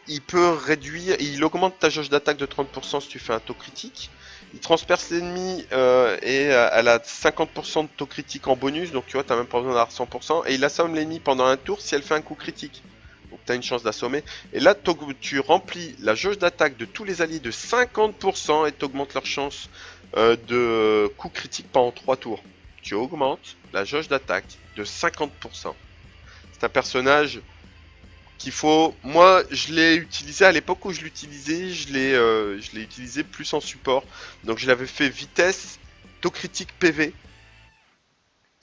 il peut réduire, il augmente ta jauge d'attaque de 30% si tu fais un taux critique. Il transperce l'ennemi et elle a 50% de taux critique en bonus, donc tu vois, t'as même pas besoin d'avoir 100%. Et il assomme l'ennemi pendant un tour si elle fait un coup critique. Donc tu as une chance d'assommer. Et là, tu remplis la jauge d'attaque de tous les alliés de 50% et tu augmentes leur chance de coup critique pendant 3 tours. Tu augmentes la jauge d'attaque de 50%. C'est un personnage qu'il faut... Moi, je l'ai utilisé à l'époque où je l'utilisais, je l'ai utilisé plus en support. Donc je l'avais fait vitesse, taux critique PV.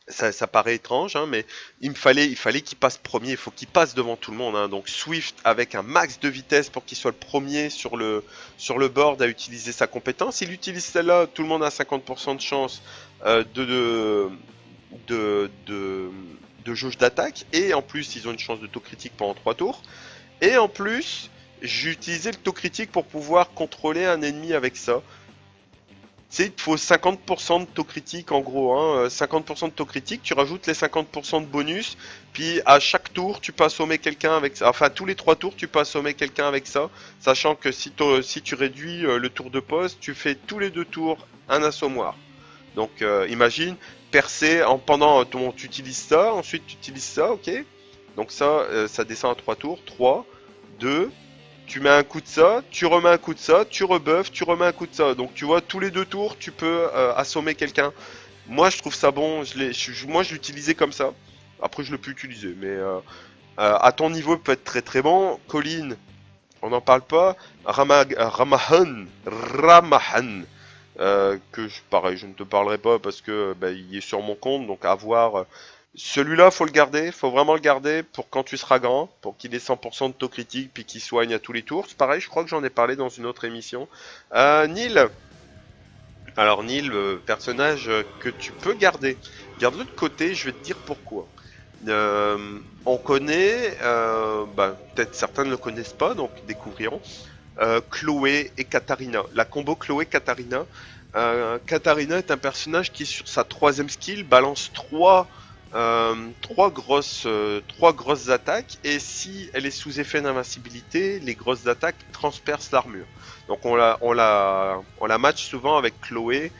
Ça paraît étrange, hein, mais il fallait qu'il passe premier, il faut qu'il passe devant tout le monde. Hein. Donc Swift avec un max de vitesse pour qu'il soit le premier sur le board à utiliser sa compétence. Il utilise celle-là, tout le monde a 50% de chance de jauge d'attaque. Et en plus, ils ont une chance de taux critique pendant 3 tours. Et en plus, j'ai utilisé le taux critique pour pouvoir contrôler un ennemi avec ça. sais, il te faut 50% de taux critique en gros, hein. 50% de taux critique, tu rajoutes les 50% de bonus, puis à chaque tour, tu peux assommer quelqu'un avec ça. Enfin, tous les 3 tours, tu peux assommer quelqu'un avec ça, sachant que si tu réduis le tour de poste, tu fais tous les 2 tours un assommoir. Donc imagine, percer pendant tu utilises ça, ensuite tu utilises ça, ok. Donc ça descend à 3 tours, 3, 2, tu mets un coup de ça, tu remets un coup de ça, tu rebuffes, tu remets un coup de ça. Donc tu vois, tous les 2 tours, tu peux assommer quelqu'un. Moi je trouve ça bon, moi je l'utilisais comme ça. Après je l'ai plus utilisé, mais à ton niveau il peut être très très bon. Colline, on n'en parle pas. Ramahan, pareil, je ne te parlerai pas parce que bah, il est sur mon compte, donc à voir. Celui-là, faut le garder, faut vraiment le garder pour quand tu seras grand, pour qu'il ait 100% de taux critique, puis qu'il soigne à tous les tours. C'est pareil, je crois que j'en ai parlé dans une autre émission. Neil. Alors Neil, personnage que tu peux garder. Garde-le de côté, je vais te dire pourquoi. On connaît, peut-être certains ne le connaissent pas, donc découvriront. Chloé et Katarina. La combo Chloé-Katarina. Katarina est un personnage qui, sur sa 3ème skill, balance 3 grosses attaques. Et si elle est sous effet d'invincibilité, les grosses attaques transpercent l'armure. Donc on la match souvent avec Chloé.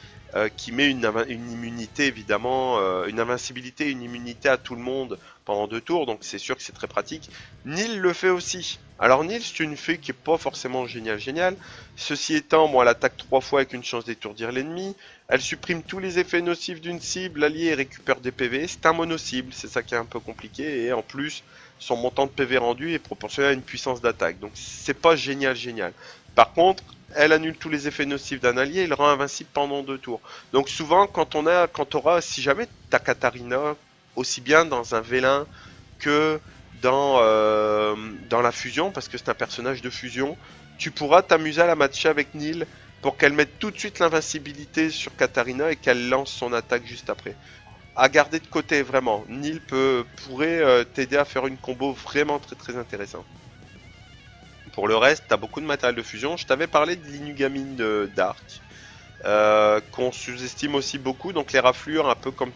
Qui met une immunité évidemment, une invincibilité et une immunité à tout le monde pendant 2 tours, donc c'est sûr que c'est très pratique. Neil le fait aussi. Alors Neil, c'est une fée qui est pas forcément géniale. Ceci étant, moi elle attaque 3 fois avec une chance d'étourdir l'ennemi. Elle supprime tous les effets nocifs d'une cible alliée et récupère des PV. C'est un mono-cible, c'est ça qui est un peu compliqué. Et en plus, son montant de PV rendu est proportionnel à une puissance d'attaque. Donc c'est pas génial. Par contre, elle annule tous les effets nocifs d'un allié et le rend invincible pendant 2 tours. Donc souvent, si jamais t'as Katarina, aussi bien dans un vélin que dans la fusion, parce que c'est un personnage de fusion, tu pourras t'amuser à la matcher avec Neil pour qu'elle mette tout de suite l'invincibilité sur Katarina et qu'elle lance son attaque juste après. À garder de côté vraiment, Neil pourrait t'aider à faire une combo vraiment très très intéressante. Pour le reste, t'as beaucoup de matériel de fusion. Je t'avais parlé de l'Inugamine Dark, qu'on sous-estime aussi beaucoup. Donc les raflures, un peu comme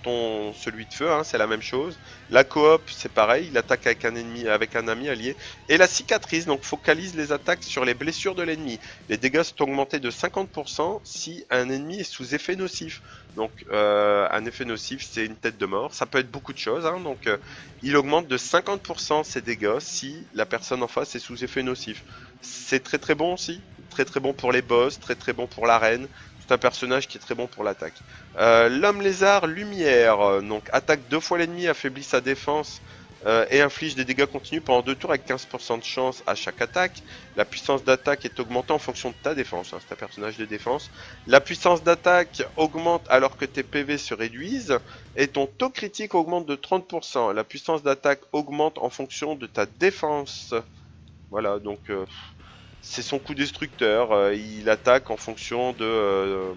celui de feu, hein, c'est la même chose. La coop, c'est pareil, il attaque avec un ennemi, avec un ami allié. Et la cicatrice, donc focalise les attaques sur les blessures de l'ennemi. Les dégâts sont augmentés de 50% si un ennemi est sous effet nocif. Donc un effet nocif, c'est une tête de mort. Ça peut être beaucoup de choses. Hein, donc il augmente de 50% ses dégâts si la personne en face est sous effet nocif. C'est très très bon aussi. Très très bon pour les boss, très très bon pour l'arène. C'est un personnage qui est très bon pour l'attaque. L'homme lézard lumière, donc attaque 2 fois l'ennemi, affaiblit sa défense et inflige des dégâts continus pendant 2 tours avec 15% de chance à chaque attaque. La puissance d'attaque est augmentée en fonction de ta défense, hein, c'est un personnage de défense. La puissance d'attaque augmente alors que tes PV se réduisent et ton taux critique augmente de 30%. La puissance d'attaque augmente en fonction de ta défense. Voilà, donc c'est son coup destructeur. Il attaque en fonction de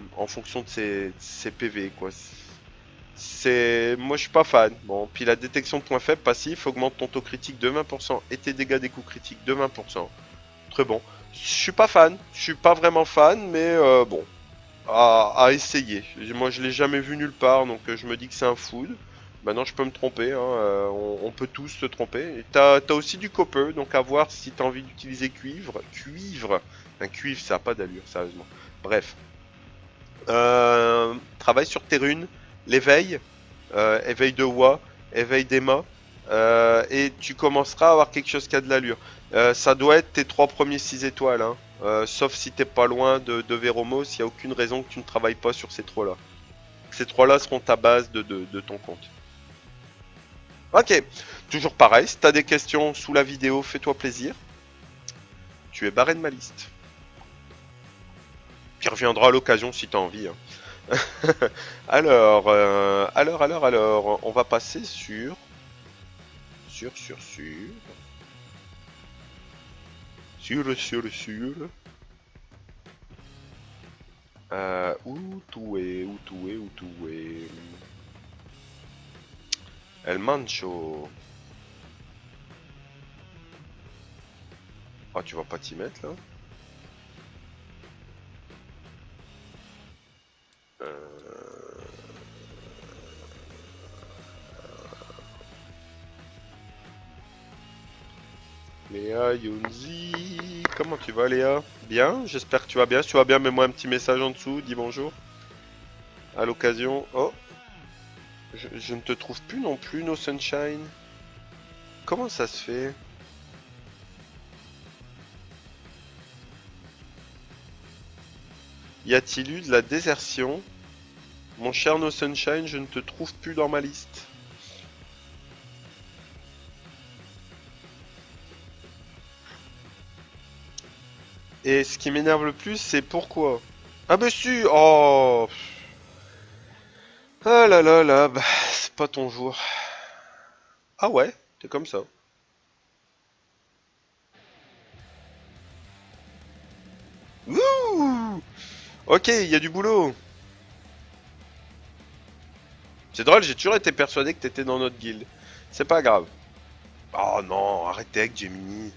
ses PV, quoi. Moi je suis pas fan. Bon, puis la détection de points faibles passif augmente ton taux critique de 20% et tes dégâts des coups critiques de 20%. Très bon. Je suis pas fan, je suis pas vraiment fan, mais bon, à essayer. Moi je l'ai jamais vu nulle part, donc je me dis que c'est un food. Maintenant je peux me tromper, hein, on peut tous se tromper. T'as aussi du copper, donc à voir si t'as envie d'utiliser cuivre. Un cuivre ça a pas d'allure, sérieusement. Bref. Travaille sur tes runes, l'éveil, éveil de Wa, éveil d'Emma, et tu commenceras à avoir quelque chose qui a de l'allure. Ça doit être tes 3 premiers 6 étoiles, hein. Sauf si t'es pas loin de Veromos, il n'y a aucune raison que tu ne travailles pas sur ces 3 là. Ces 3 là seront ta base de ton compte. Ok, toujours pareil, si t'as des questions sous la vidéo, fais-toi plaisir. Tu es barré de ma liste. Qui reviendra à l'occasion si t'as envie, hein. Alors, on va passer sur, sur, où tu es, El Mancho. Ah, tu vas pas t'y mettre là? Léa Yunzi, comment tu vas Léa? Bien, j'espère que tu vas bien. Si tu vas bien, mets-moi un petit message en dessous, dis bonjour. À l'occasion. Oh, je ne te trouve plus non plus, No Sunshine. Comment ça se fait? Y a-t-il eu de la désertion? Mon cher No Sunshine, je ne te trouve plus dans ma liste. Et ce qui m'énerve le plus, c'est pourquoi? Ah bah si! Oh! Ah là là là, bah, c'est pas ton jour. Ah ouais, t'es comme ça. Wouh! Ok, il y a du boulot. C'est drôle, j'ai toujours été persuadé que t'étais dans notre guilde. C'est pas grave. Oh non, arrêtez avec Gemini.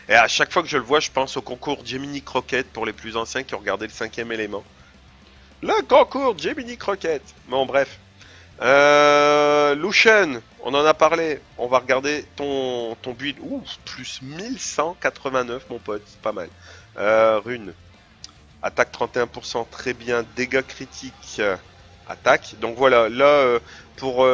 Et à chaque fois que je le vois, je pense au concours Gemini Croquette pour les plus anciens qui ont regardé le cinquième élément. Le concours Gemini Croquette. Bon, bref. Lucian, on en a parlé. On va regarder ton build. Ouh, plus 1189, mon pote. C'est pas mal. Rune. Attaque 31%, très bien. Dégâts critiques. Attaque. Donc voilà, là, pour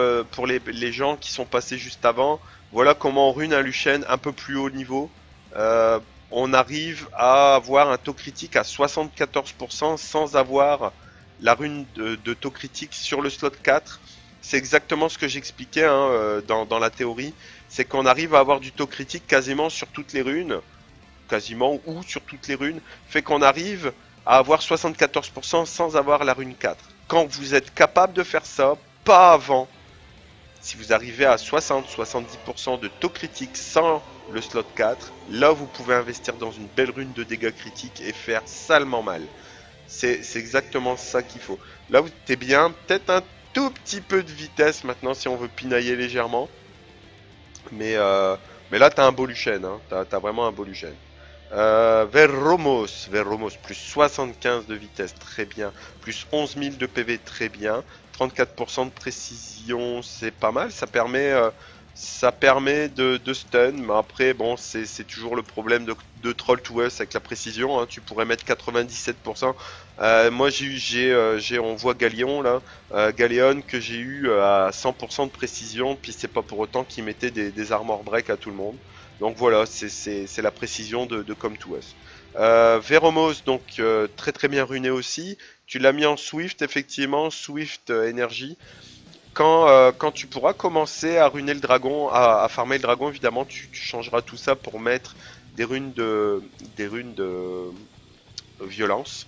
les gens qui sont passés juste avant, voilà comment on rune un Lucian un peu plus haut niveau. Euh, on arrive à avoir un taux critique à 74% sans avoir la rune de taux critique sur le slot 4. C'est exactement ce que j'expliquais hein, dans la théorie. C'est qu'on arrive à avoir du taux critique quasiment sur toutes les runes, quasiment ou sur toutes les runes, fait qu'on arrive à avoir 74% sans avoir la rune 4. Quand vous êtes capable de faire ça, pas avant, si vous arrivez à 60-70% de taux critique sans le slot 4, là vous pouvez investir dans une belle rune de dégâts critiques et faire salement mal. C'est exactement ça qu'il faut. Là, t'es bien. Peut-être un tout petit peu de vitesse maintenant si on veut pinailler légèrement. Mais, euh, mais là, t'as un beau Luchen. Hein. T'as vraiment un beau Luchen. Verromos, plus 75 de vitesse, très bien. Plus 11 000 de PV, très bien. 34% de précision, c'est pas mal. Ça permet de stun, mais après, bon, c'est toujours le problème de Troll to Us avec la précision. Hein. Tu pourrais mettre 97%. Moi, on voit Galion là, Galéon que j'ai eu à 100% de précision, puis c'est pas pour autant qu'il mettait des armor break à tout le monde. Donc voilà, c'est la précision de Come to Us. Veromos, donc très très bien runé aussi. Tu l'as mis en Swift, effectivement, Swift Energy. Quand tu pourras commencer à runer le dragon, à farmer le dragon, évidemment, tu changeras tout ça pour mettre des runes de violence.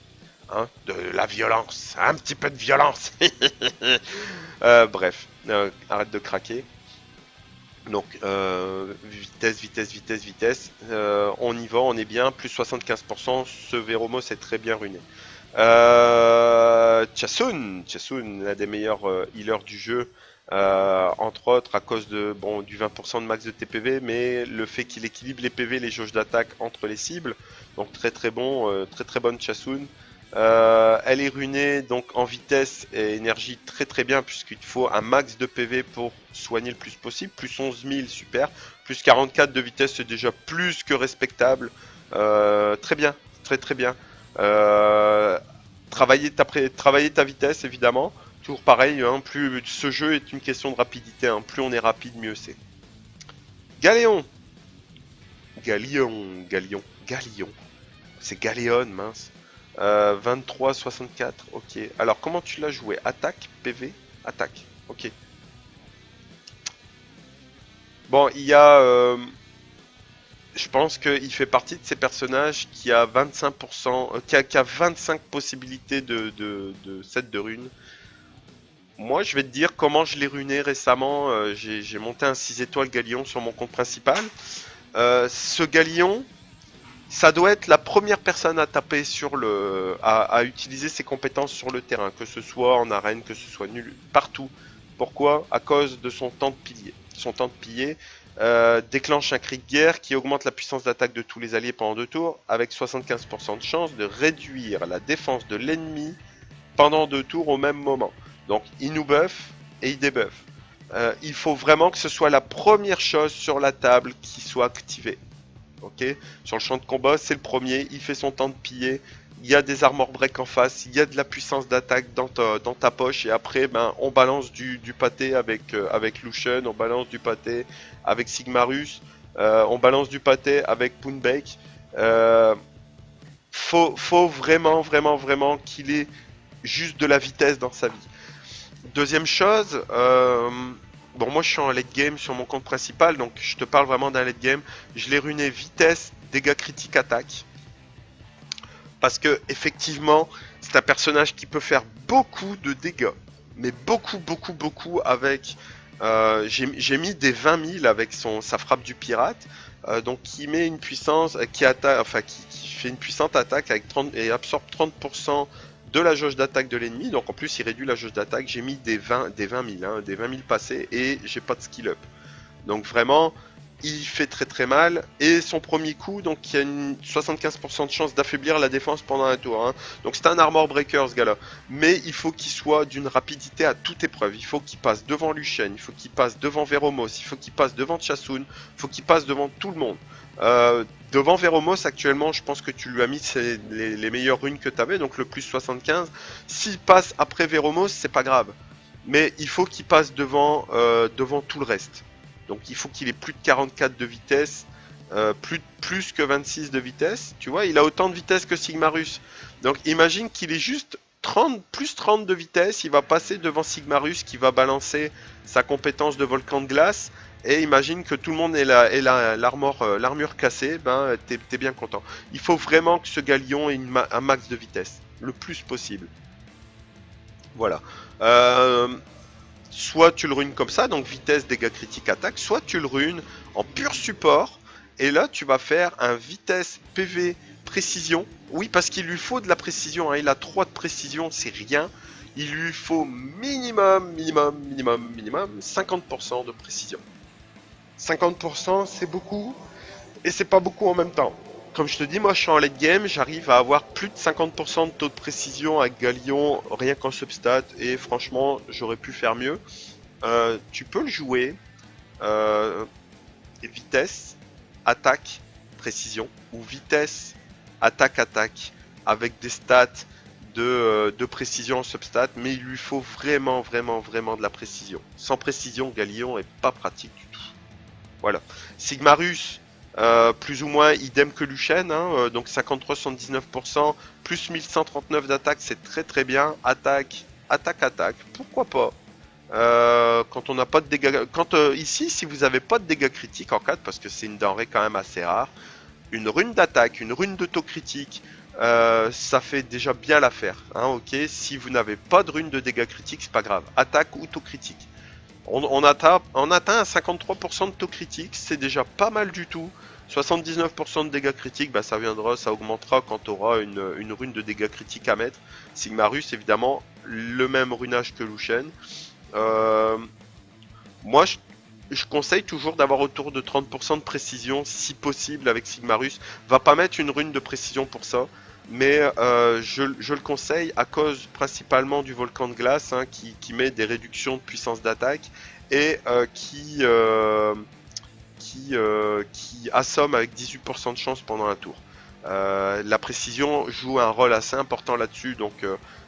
Hein, de la violence, un petit peu de violence. Bref, arrête de craquer. Donc, vitesse. On y va, on est bien. Plus 75%. Ce Véromos est très bien runé. Chasun, l'un des meilleurs healers du jeu. Entre autres, à cause du 20% de max de TPV, mais le fait qu'il équilibre les PV, les jauges d'attaque entre les cibles. Donc, très très bon, très très bonne Chasun. Elle est runée donc en vitesse et énergie très très bien puisqu'il faut un max de PV pour soigner le plus possible. Plus 11 000, super. Plus 44 de vitesse, c'est déjà plus que respectable. Très bien, très très bien. Travailler ta vitesse évidemment. Toujours pareil, hein, plus ce jeu est une question de rapidité. Hein, plus on est rapide, mieux c'est. Galéon. Galion. C'est Galéon, mince. 23-64, ok. Alors, comment tu l'as joué? Attaque, PV, attaque. Ok. Bon, je pense qu'il fait partie de ces personnages qui a 25%, qui a 25 possibilités de set de runes. Moi, je vais te dire comment je l'ai runé récemment. J'ai monté un 6 étoiles Galion sur mon compte principal. Ce Galion, ça doit être la première personne à taper à utiliser ses compétences sur le terrain, que ce soit en arène, que ce soit nul, partout. Pourquoi? À cause de son temps de pilier. Son temps de pilier déclenche un cri de guerre qui augmente la puissance d'attaque de tous les alliés pendant 2 tours, avec 75% de chance de réduire la défense de l'ennemi pendant 2 tours au même moment. Donc il nous buff et il débuff. Il faut vraiment que ce soit la première chose sur la table qui soit activée. Ok, sur le champ de combat, c'est le premier, il fait son temps de piller, il y a des armor break en face, il y a de la puissance d'attaque dans ta poche, et après, ben, on balance du pâté avec Lucian, on balance du pâté avec Sigmarus, on balance du pâté avec Poonbake. Faut vraiment qu'il ait juste de la vitesse dans sa vie. Deuxième chose, bon, moi je suis en late game sur mon compte principal, donc je te parle vraiment d'un late game. Je l'ai ruiné vitesse, dégâts critiques, attaque. Parce que, effectivement, c'est un personnage qui peut faire beaucoup de dégâts. Mais beaucoup avec. J'ai mis des 20 000 avec sa frappe du pirate. Donc qui met une puissance qui fait une puissante attaque avec 30 et absorbe 30% de la jauge d'attaque de l'ennemi. Donc en plus il réduit la jauge d'attaque. J'ai mis des 20 000, des 20 000 passés et j'ai pas de skill up. Donc vraiment il fait très mal. Et son premier coup, donc il y a une 75% de chance d'affaiblir la défense pendant un tour. Hein. Donc c'est un armor breaker ce gars-là. Mais il faut qu'il soit d'une rapidité à toute épreuve. Il faut qu'il passe devant Lucian, il faut qu'il passe devant Veromos, il faut qu'il passe devant Chasun, il faut qu'il passe devant tout le monde. Devant Veromos actuellement, je pense que tu lui as mis les meilleures runes que tu avais, donc le plus 75. S'il passe après Veromos, c'est pas grave. Mais il faut qu'il passe devant tout le reste. Donc il faut qu'il ait plus de 44 de vitesse, plus que 26 de vitesse. Tu vois, il a autant de vitesse que Sigmarus. Donc imagine qu'il ait juste plus 30 de vitesse. Il va passer devant Sigmarus qui va balancer sa compétence de volcan de glace. Et imagine que tout le monde ait l'armure cassée. Ben, t'es bien content. Il faut vraiment que ce galion ait un max de vitesse. Le plus possible. Voilà. Soit tu le ruines comme ça, donc vitesse, dégâts critiques, attaque, soit tu le ruines en pur support, et là tu vas faire un vitesse, PV, précision. Oui, parce qu'il lui faut de la précision, hein. Il a 3 de précision, c'est rien. Il lui faut minimum 50% de précision. 50% c'est beaucoup, et c'est pas beaucoup en même temps. Comme je te dis, moi je suis en late game, j'arrive à avoir plus de 50% de taux de précision avec Galion rien qu'en substat et franchement j'aurais pu faire mieux. Tu peux le jouer vitesse, attaque, précision ou vitesse, attaque avec des stats de précision en substat, mais il lui faut vraiment de la précision. Sans précision, Galion est pas pratique du tout. Voilà. Sigmarus, plus ou moins idem que Lucian, hein, donc 53-79%, plus 1139 d'attaque, c'est très bien. Attaque, pourquoi pas. Quand on n'a pas de dégâts, ici, si vous n'avez pas de dégâts critiques en 4, parce que c'est une denrée quand même assez rare, une rune d'attaque, une rune d'autocritique, ça fait déjà bien l'affaire. Hein, ok, si vous n'avez pas de rune de dégâts critiques, c'est pas grave. Attaque ou autocritique. On atteint un 53% de taux critique, c'est déjà pas mal du tout. 79% de dégâts critiques, bah ça augmentera quand tu auras une rune de dégâts critiques à mettre. Sigmarus, évidemment, le même runage que Lucian. Moi, je conseille toujours d'avoir autour de 30% de précision, si possible, avec Sigmarus. Va pas mettre une rune de précision pour ça. Mais je le conseille à cause principalement du volcan de glace, hein, qui met des réductions de puissance d'attaque et qui assomme avec 18% de chance pendant un tour. La précision joue un rôle assez important là-dessus, donc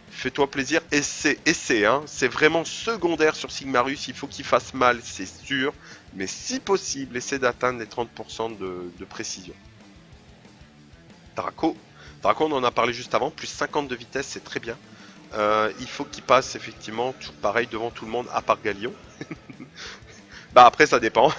fais-toi plaisir. Essaie, hein, c'est vraiment secondaire sur Sigmarus, il faut qu'il fasse mal, c'est sûr, mais si possible, essaie d'atteindre les 30% de précision. Draco, on en a parlé juste avant, plus 50 de vitesse, c'est très bien. Il faut qu'il passe effectivement tout pareil devant tout le monde, à part Galion. Bah après ça dépend.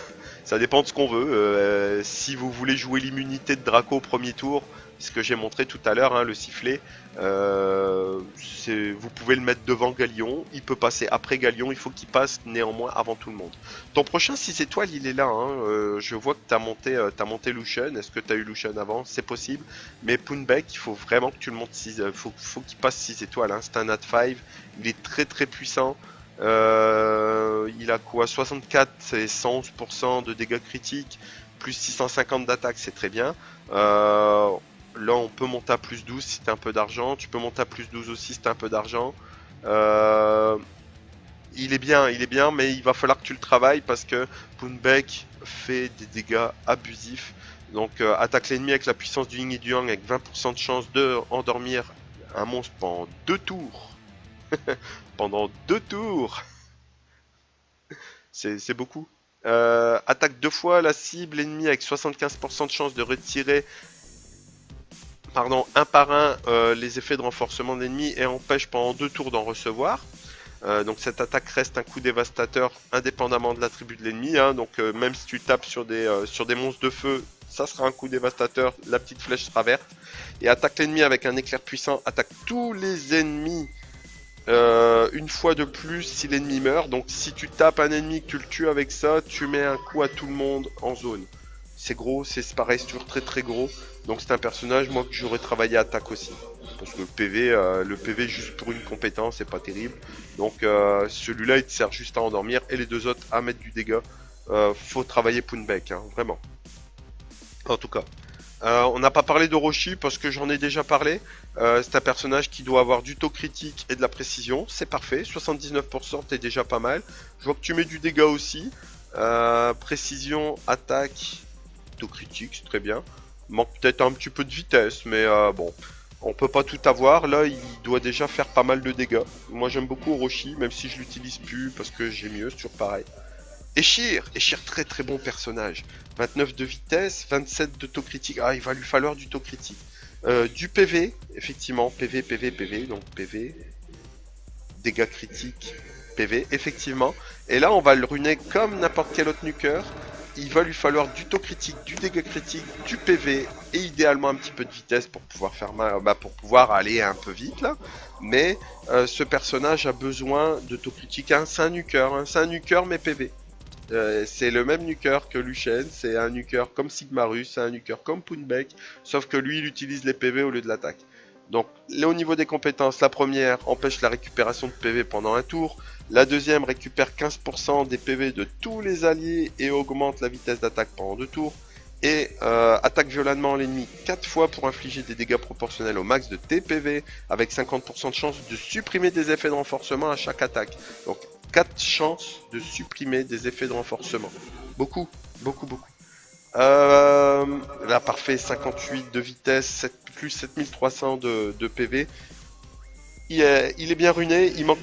Ça dépend de ce qu'on veut. Si vous voulez jouer l'immunité de Draco au premier tour, ce que j'ai montré tout à l'heure, hein, le sifflet, vous pouvez le mettre devant Galion, il peut passer après Galion, il faut qu'il passe néanmoins avant tout le monde. Ton prochain 6 étoiles, il est là, hein. Je vois que tu as monté Lucian, est-ce que tu as eu Lucian avant? C'est possible, mais Poonbake, il faut vraiment que tu le montes 6, faut qu'il passe 6 étoiles, hein. C'est un Nat 5, il est très puissant. Il a quoi, 64 et 111% de dégâts critiques, plus 650 d'attaque, c'est très bien. Là, on peut monter à plus 12 si t'as un peu d'argent. Tu peux monter à plus 12 aussi si t'as un peu d'argent. Il est bien, mais il va falloir que tu le travailles parce que Poonbeck fait des dégâts abusifs. Donc attaque l'ennemi avec la puissance du Yin et du Yang avec 20% de chance de endormir un monstre pendant 2 tours. Pendant 2 tours. C'est beaucoup. Attaque 2 fois la cible ennemie avec 75% de chance de retirer un par un les effets de renforcement d'ennemis et empêche pendant 2 tours d'en recevoir. Donc cette attaque reste un coup dévastateur indépendamment de l'attribut de l'ennemi. Hein. Donc même si tu tapes sur des monstres de feu, ça sera un coup dévastateur, la petite flèche sera verte. Et attaque l'ennemi avec un éclair puissant, attaque tous les ennemis une fois de plus si l'ennemi meurt. Donc si tu tapes un ennemi que tu le tues avec ça, tu mets un coup à tout le monde en zone. C'est gros, c'est pareil, c'est toujours très très gros. Donc c'est un personnage moi que j'aurais travaillé attaque aussi. Parce que le PV juste pour une compétence c'est pas terrible. Donc celui-là il te sert juste à endormir et les deux autres à mettre du dégât. Faut travailler Poonbeck, hein, vraiment. En tout cas. On n'a pas parlé de Roshi parce que j'en ai déjà parlé. C'est un personnage qui doit avoir du taux critique et de la précision. C'est parfait, 79% t'es déjà pas mal. Je vois que tu mets du dégât aussi. Précision, attaque, taux critique, c'est très bien. Manque peut-être un petit peu de vitesse, mais bon. On peut pas tout avoir. Là, il doit déjà faire pas mal de dégâts. Moi, j'aime beaucoup Orochi, même si je l'utilise plus parce que j'ai mieux, c'est toujours pareil. Eshir, très très bon personnage. 29 de vitesse, 27 de taux critique. Ah, il va lui falloir du taux critique. Du PV, effectivement, PV, donc PV. Dégâts critiques, PV, effectivement. Et là, on va le runer comme n'importe quel autre nuker. Il va lui falloir du taux critique, du dégât critique, du PV et idéalement un petit peu de vitesse pour pouvoir faire pour pouvoir aller un peu vite là. Mais ce personnage a besoin de taux critique. Hein. C'est un nuker, hein. C'est un nuker mais PV. C'est le même nuker que Luchen, c'est un nuker comme Sigmarus, c'est un nuker comme Poonbeck, sauf que lui il utilise les PV au lieu de l'attaque. Donc là au niveau des compétences, la première empêche la récupération de PV pendant un tour, la deuxième récupère 15% des PV de tous les alliés et augmente la vitesse d'attaque pendant 2 tours, et attaque violemment l'ennemi 4 fois pour infliger des dégâts proportionnels au max de TPV avec 50% de chance de supprimer des effets de renforcement à chaque attaque. Donc 4 chances de supprimer des effets de renforcement. Beaucoup. Là, parfait, 58 de vitesse, plus 7300 de PV. Il est bien runé, il manque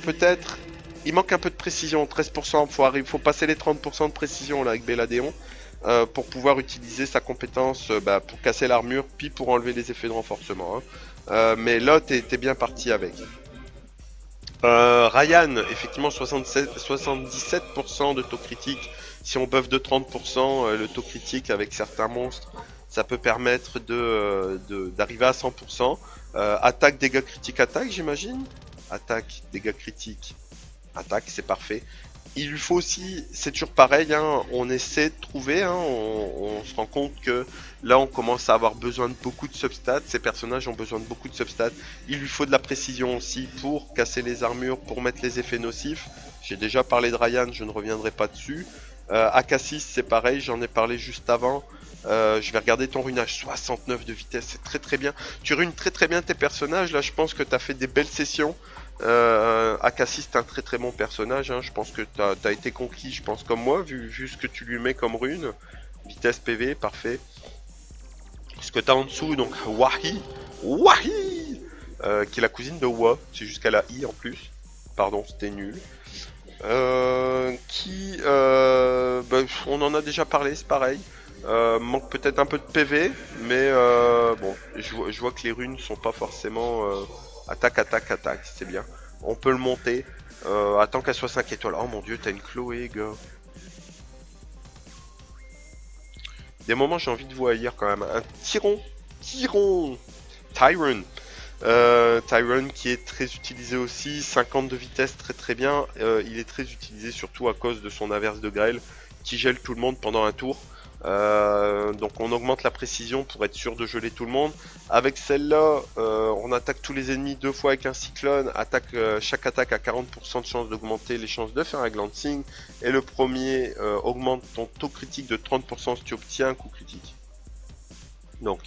un peu de précision, 13%, faut passer les 30% de précision là avec Belladeon pour pouvoir utiliser sa compétence pour casser l'armure, puis pour enlever les effets de renforcement. Hein. Mais là, t'es bien parti avec. Ryan, effectivement 77% de taux critique. Si on buff de 30%, le taux critique avec certains monstres, ça peut permettre d'arriver à 100%. Attaque, dégâts critiques, attaque j'imagine. Attaque, dégâts critiques, attaque, c'est parfait. Il lui faut aussi, c'est toujours pareil, hein, on essaie de trouver, hein, on se rend compte que là on commence à avoir besoin de beaucoup de substats, ces personnages ont besoin de beaucoup de substats, il lui faut de la précision aussi pour casser les armures, pour mettre les effets nocifs. J'ai déjà parlé de Ryan, je ne reviendrai pas dessus. Akassis c'est pareil, j'en ai parlé juste avant. Je vais regarder ton runage, 69 de vitesse, c'est très très bien. Tu runes très très bien tes personnages, là je pense que tu as fait des belles sessions. Akassis c'est un très très bon personnage, hein. Je pense que t'as été conquis, je pense comme moi, vu ce que tu lui mets comme rune. Vitesse PV, parfait. Ce que t'as en dessous, donc Wahi, qui est la cousine de Wa, c'est jusqu'à la I en plus. Pardon, c'était nul. On en a déjà parlé, c'est pareil. Manque peut-être un peu de PV, mais bon, je vois que les runes sont pas forcément attaque, c'est bien. On peut le monter. Attends qu'elle soit 5 étoiles. Oh mon dieu, t'as une Chloé, gars. Des moments, j'ai envie de vous haïr quand même. Un Tyron. Tyron qui est très utilisé aussi. 50 de vitesse, très très bien. Il est très utilisé surtout à cause de son averse de grêle qui gèle tout le monde pendant un tour. Donc on augmente la précision pour être sûr de geler tout le monde. Avec celle-là, on attaque tous les ennemis 2 fois avec un cyclone. Chaque attaque a 40% de chance d'augmenter les chances de faire un glancing. Et le premier augmente ton taux critique de 30% si tu obtiens un coup critique. Donc,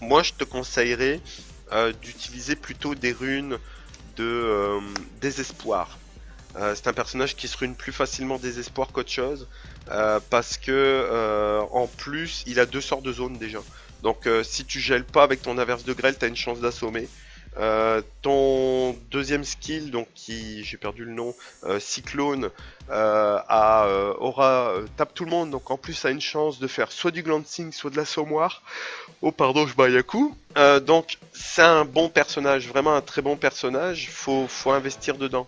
moi je te conseillerais d'utiliser plutôt des runes de désespoir. C'est un personnage qui se rune plus facilement désespoir qu'autre chose, parce que en plus il a deux sorts de zones déjà. Donc si tu gèles pas avec ton averse de grêle, t'as une chance d'assommer. Ton deuxième skill, donc qui j'ai perdu le nom, Cyclone, tape tout le monde, donc en plus a une chance de faire soit du glancing, soit de l'assommoir. Oh pardon, je baille à coup. Donc c'est un bon personnage, vraiment un très bon personnage. Faut investir dedans,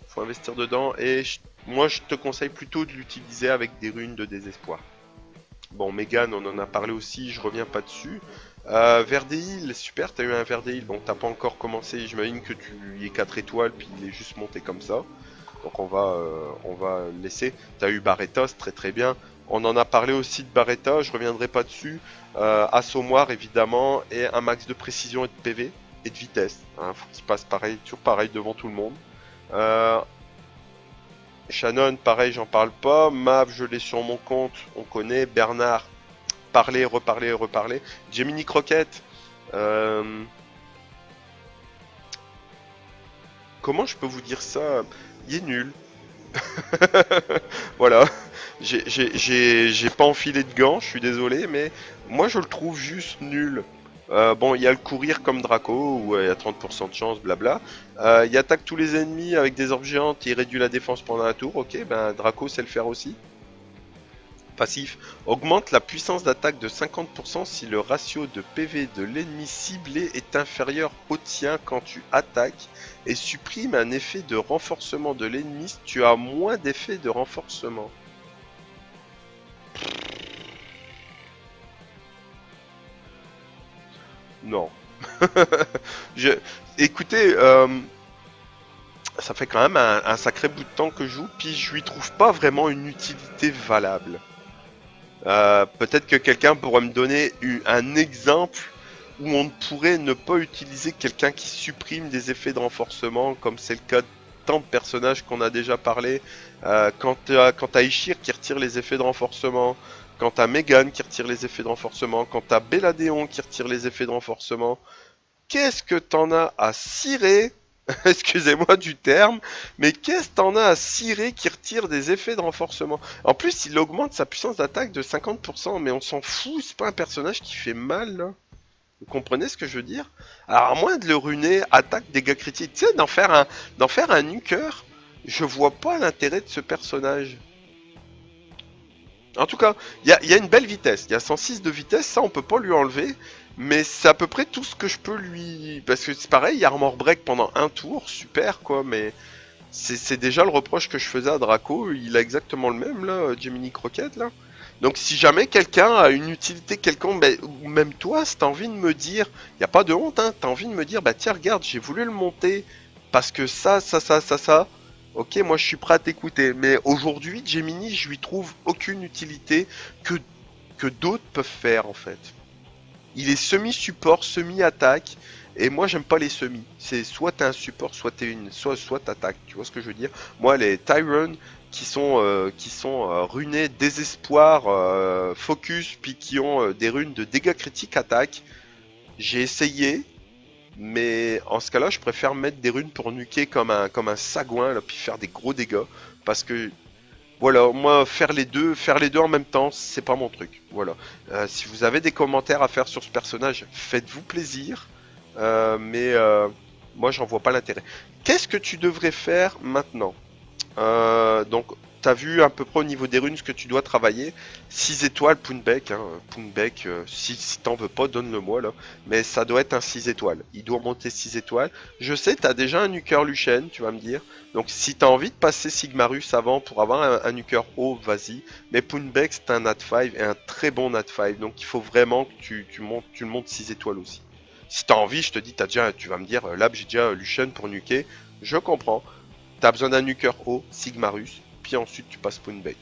et moi je te conseille plutôt de l'utiliser avec des runes de désespoir. Bon, Megan, on en a parlé aussi, je reviens pas dessus. Verdeil, super, t'as eu un Verdeil, bon t'as pas encore commencé, j'imagine que tu y es 4 étoiles, puis il est juste monté comme ça. Donc on va laisser. T'as eu Barretta, c'est très très bien. On en a parlé aussi de Barretta, je reviendrai pas dessus. Assommoir évidemment, et un max de précision et de PV, et de vitesse. Hein, faut qu'il passe pareil, toujours pareil devant tout le monde. Euh, Shannon, pareil, j'en parle pas. Mav, je l'ai sur mon compte, on connaît. Bernard, parler, reparler, reparler. Gemini Croquette. Comment je peux vous dire ça? Il est nul. Voilà. J'ai pas enfilé de gants, je suis désolé, mais moi je le trouve juste nul. Bon, il y a le courir comme Draco, où il y a 30% de chance, blabla. Il attaque tous les ennemis avec des orbes géantes, il réduit la défense pendant un tour, ok, ben Draco sait le faire aussi. Passif, augmente la puissance d'attaque de 50% si le ratio de PV de l'ennemi ciblé est inférieur au tien quand tu attaques, et supprime un effet de renforcement de l'ennemi si tu as moins d'effets de renforcement. Non. je... Écoutez, ça fait quand même un sacré bout de temps que je joue, puis je lui trouve pas vraiment une utilité valable. Peut-être que quelqu'un pourrait me donner un exemple où on pourrait ne pas utiliser quelqu'un qui supprime des effets de renforcement, comme c'est le cas de tant de personnages qu'on a déjà parlé. Quand t'as Ishir qui retire les effets de renforcement, quand t'as Megan qui retire les effets de renforcement, quand t'as Belladeon qui retire les effets de renforcement, qu'est-ce que t'en as à cirer? Excusez-moi du terme, mais qu'est-ce que t'en as à cirer qui retire des effets de renforcement? En plus, il augmente sa puissance d'attaque de 50%, mais on s'en fout, c'est pas un personnage qui fait mal, là. Vous comprenez ce que je veux dire? Alors, à moins de le runer, attaque, dégâts critiques, tu sais, d'en faire un nuker, je vois pas l'intérêt de ce personnage. En tout cas, il y a une belle vitesse. Il y a 106 de vitesse, ça on peut pas lui enlever. Mais c'est à peu près tout ce que je peux lui... Parce que c'est pareil, il y a Armor Break pendant un tour, super quoi, mais... C'est déjà le reproche que je faisais à Draco, il a exactement le même là, Gemini Croquette là. Donc si jamais quelqu'un a une utilité quelconque, bah, ou même toi, si t'as envie de me dire, y a pas de honte, hein, t'as envie de me dire, bah tiens regarde, j'ai voulu le monter, parce que ça, ok, moi je suis prêt à t'écouter. Mais aujourd'hui, Gemini, je lui trouve aucune utilité que, que d'autres peuvent faire en fait. Il est semi-support, semi-attaque, et moi j'aime pas les semis. C'est soit t'es un support, soit t'es une, soit t'attaques. Tu vois ce que je veux dire? Moi les Tyron qui sont runés désespoir, focus, puis qui ont des runes de dégâts critiques attaque. J'ai essayé, mais en ce cas-là, je préfère mettre des runes pour nuker comme un sagouin, là, puis faire des gros dégâts, parce que voilà, moi faire les deux en même temps, c'est pas mon truc. Voilà. Si vous avez des commentaires à faire sur ce personnage, faites-vous plaisir. Mais moi, j'en vois pas l'intérêt. Qu'est-ce que tu devrais faire maintenant? Donc, t'as vu à peu près au niveau des runes ce que tu dois travailler. 6 étoiles Poonbeck, hein. Poonbeck, si t'en veux pas, donne-le-moi là. Mais ça doit être un 6 étoiles. Il doit monter 6 étoiles. Je sais, t'as déjà un Nuker Luchen, tu vas me dire. Donc, si t'as envie de passer Sigmarus avant pour avoir un Nuker haut, vas-y. Mais Poonbeck, c'est un Nat 5 et un très bon Nat 5. Donc, il faut vraiment que tu le montes 6 étoiles aussi. Si t'as envie, je te dis, tu vas me dire, là, j'ai déjà Luchen pour nuker. Je comprends. T'as besoin d'un nuker haut, Sigmarus, puis ensuite tu passes Poonbeck.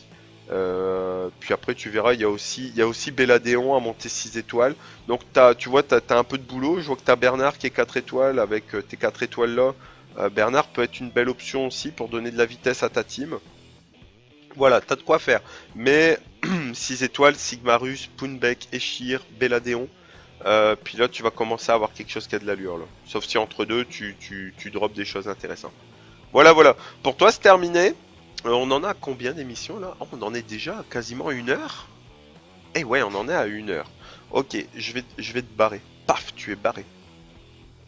Puis après tu verras, il y a aussi Belladeon à monter 6 étoiles. Donc tu vois, t'as un peu de boulot. Je vois que t'as Bernard qui est 4 étoiles avec tes 4 étoiles là. Bernard peut être une belle option aussi pour donner de la vitesse à ta team. Voilà, t'as de quoi faire. Mais 6 étoiles, Sigmarus, Poonbeck, Eshir, Belladeon. Puis là, tu vas commencer à avoir quelque chose qui a de l'allure, là. Sauf si entre deux, tu drops des choses intéressantes. Voilà, voilà. Pour toi, c'est terminé. On en a à combien d'émissions, là? Oh, on en est déjà à quasiment 1 heure. Eh ouais, on en est à 1 heure. Ok, je vais te barrer. Paf, tu es barré.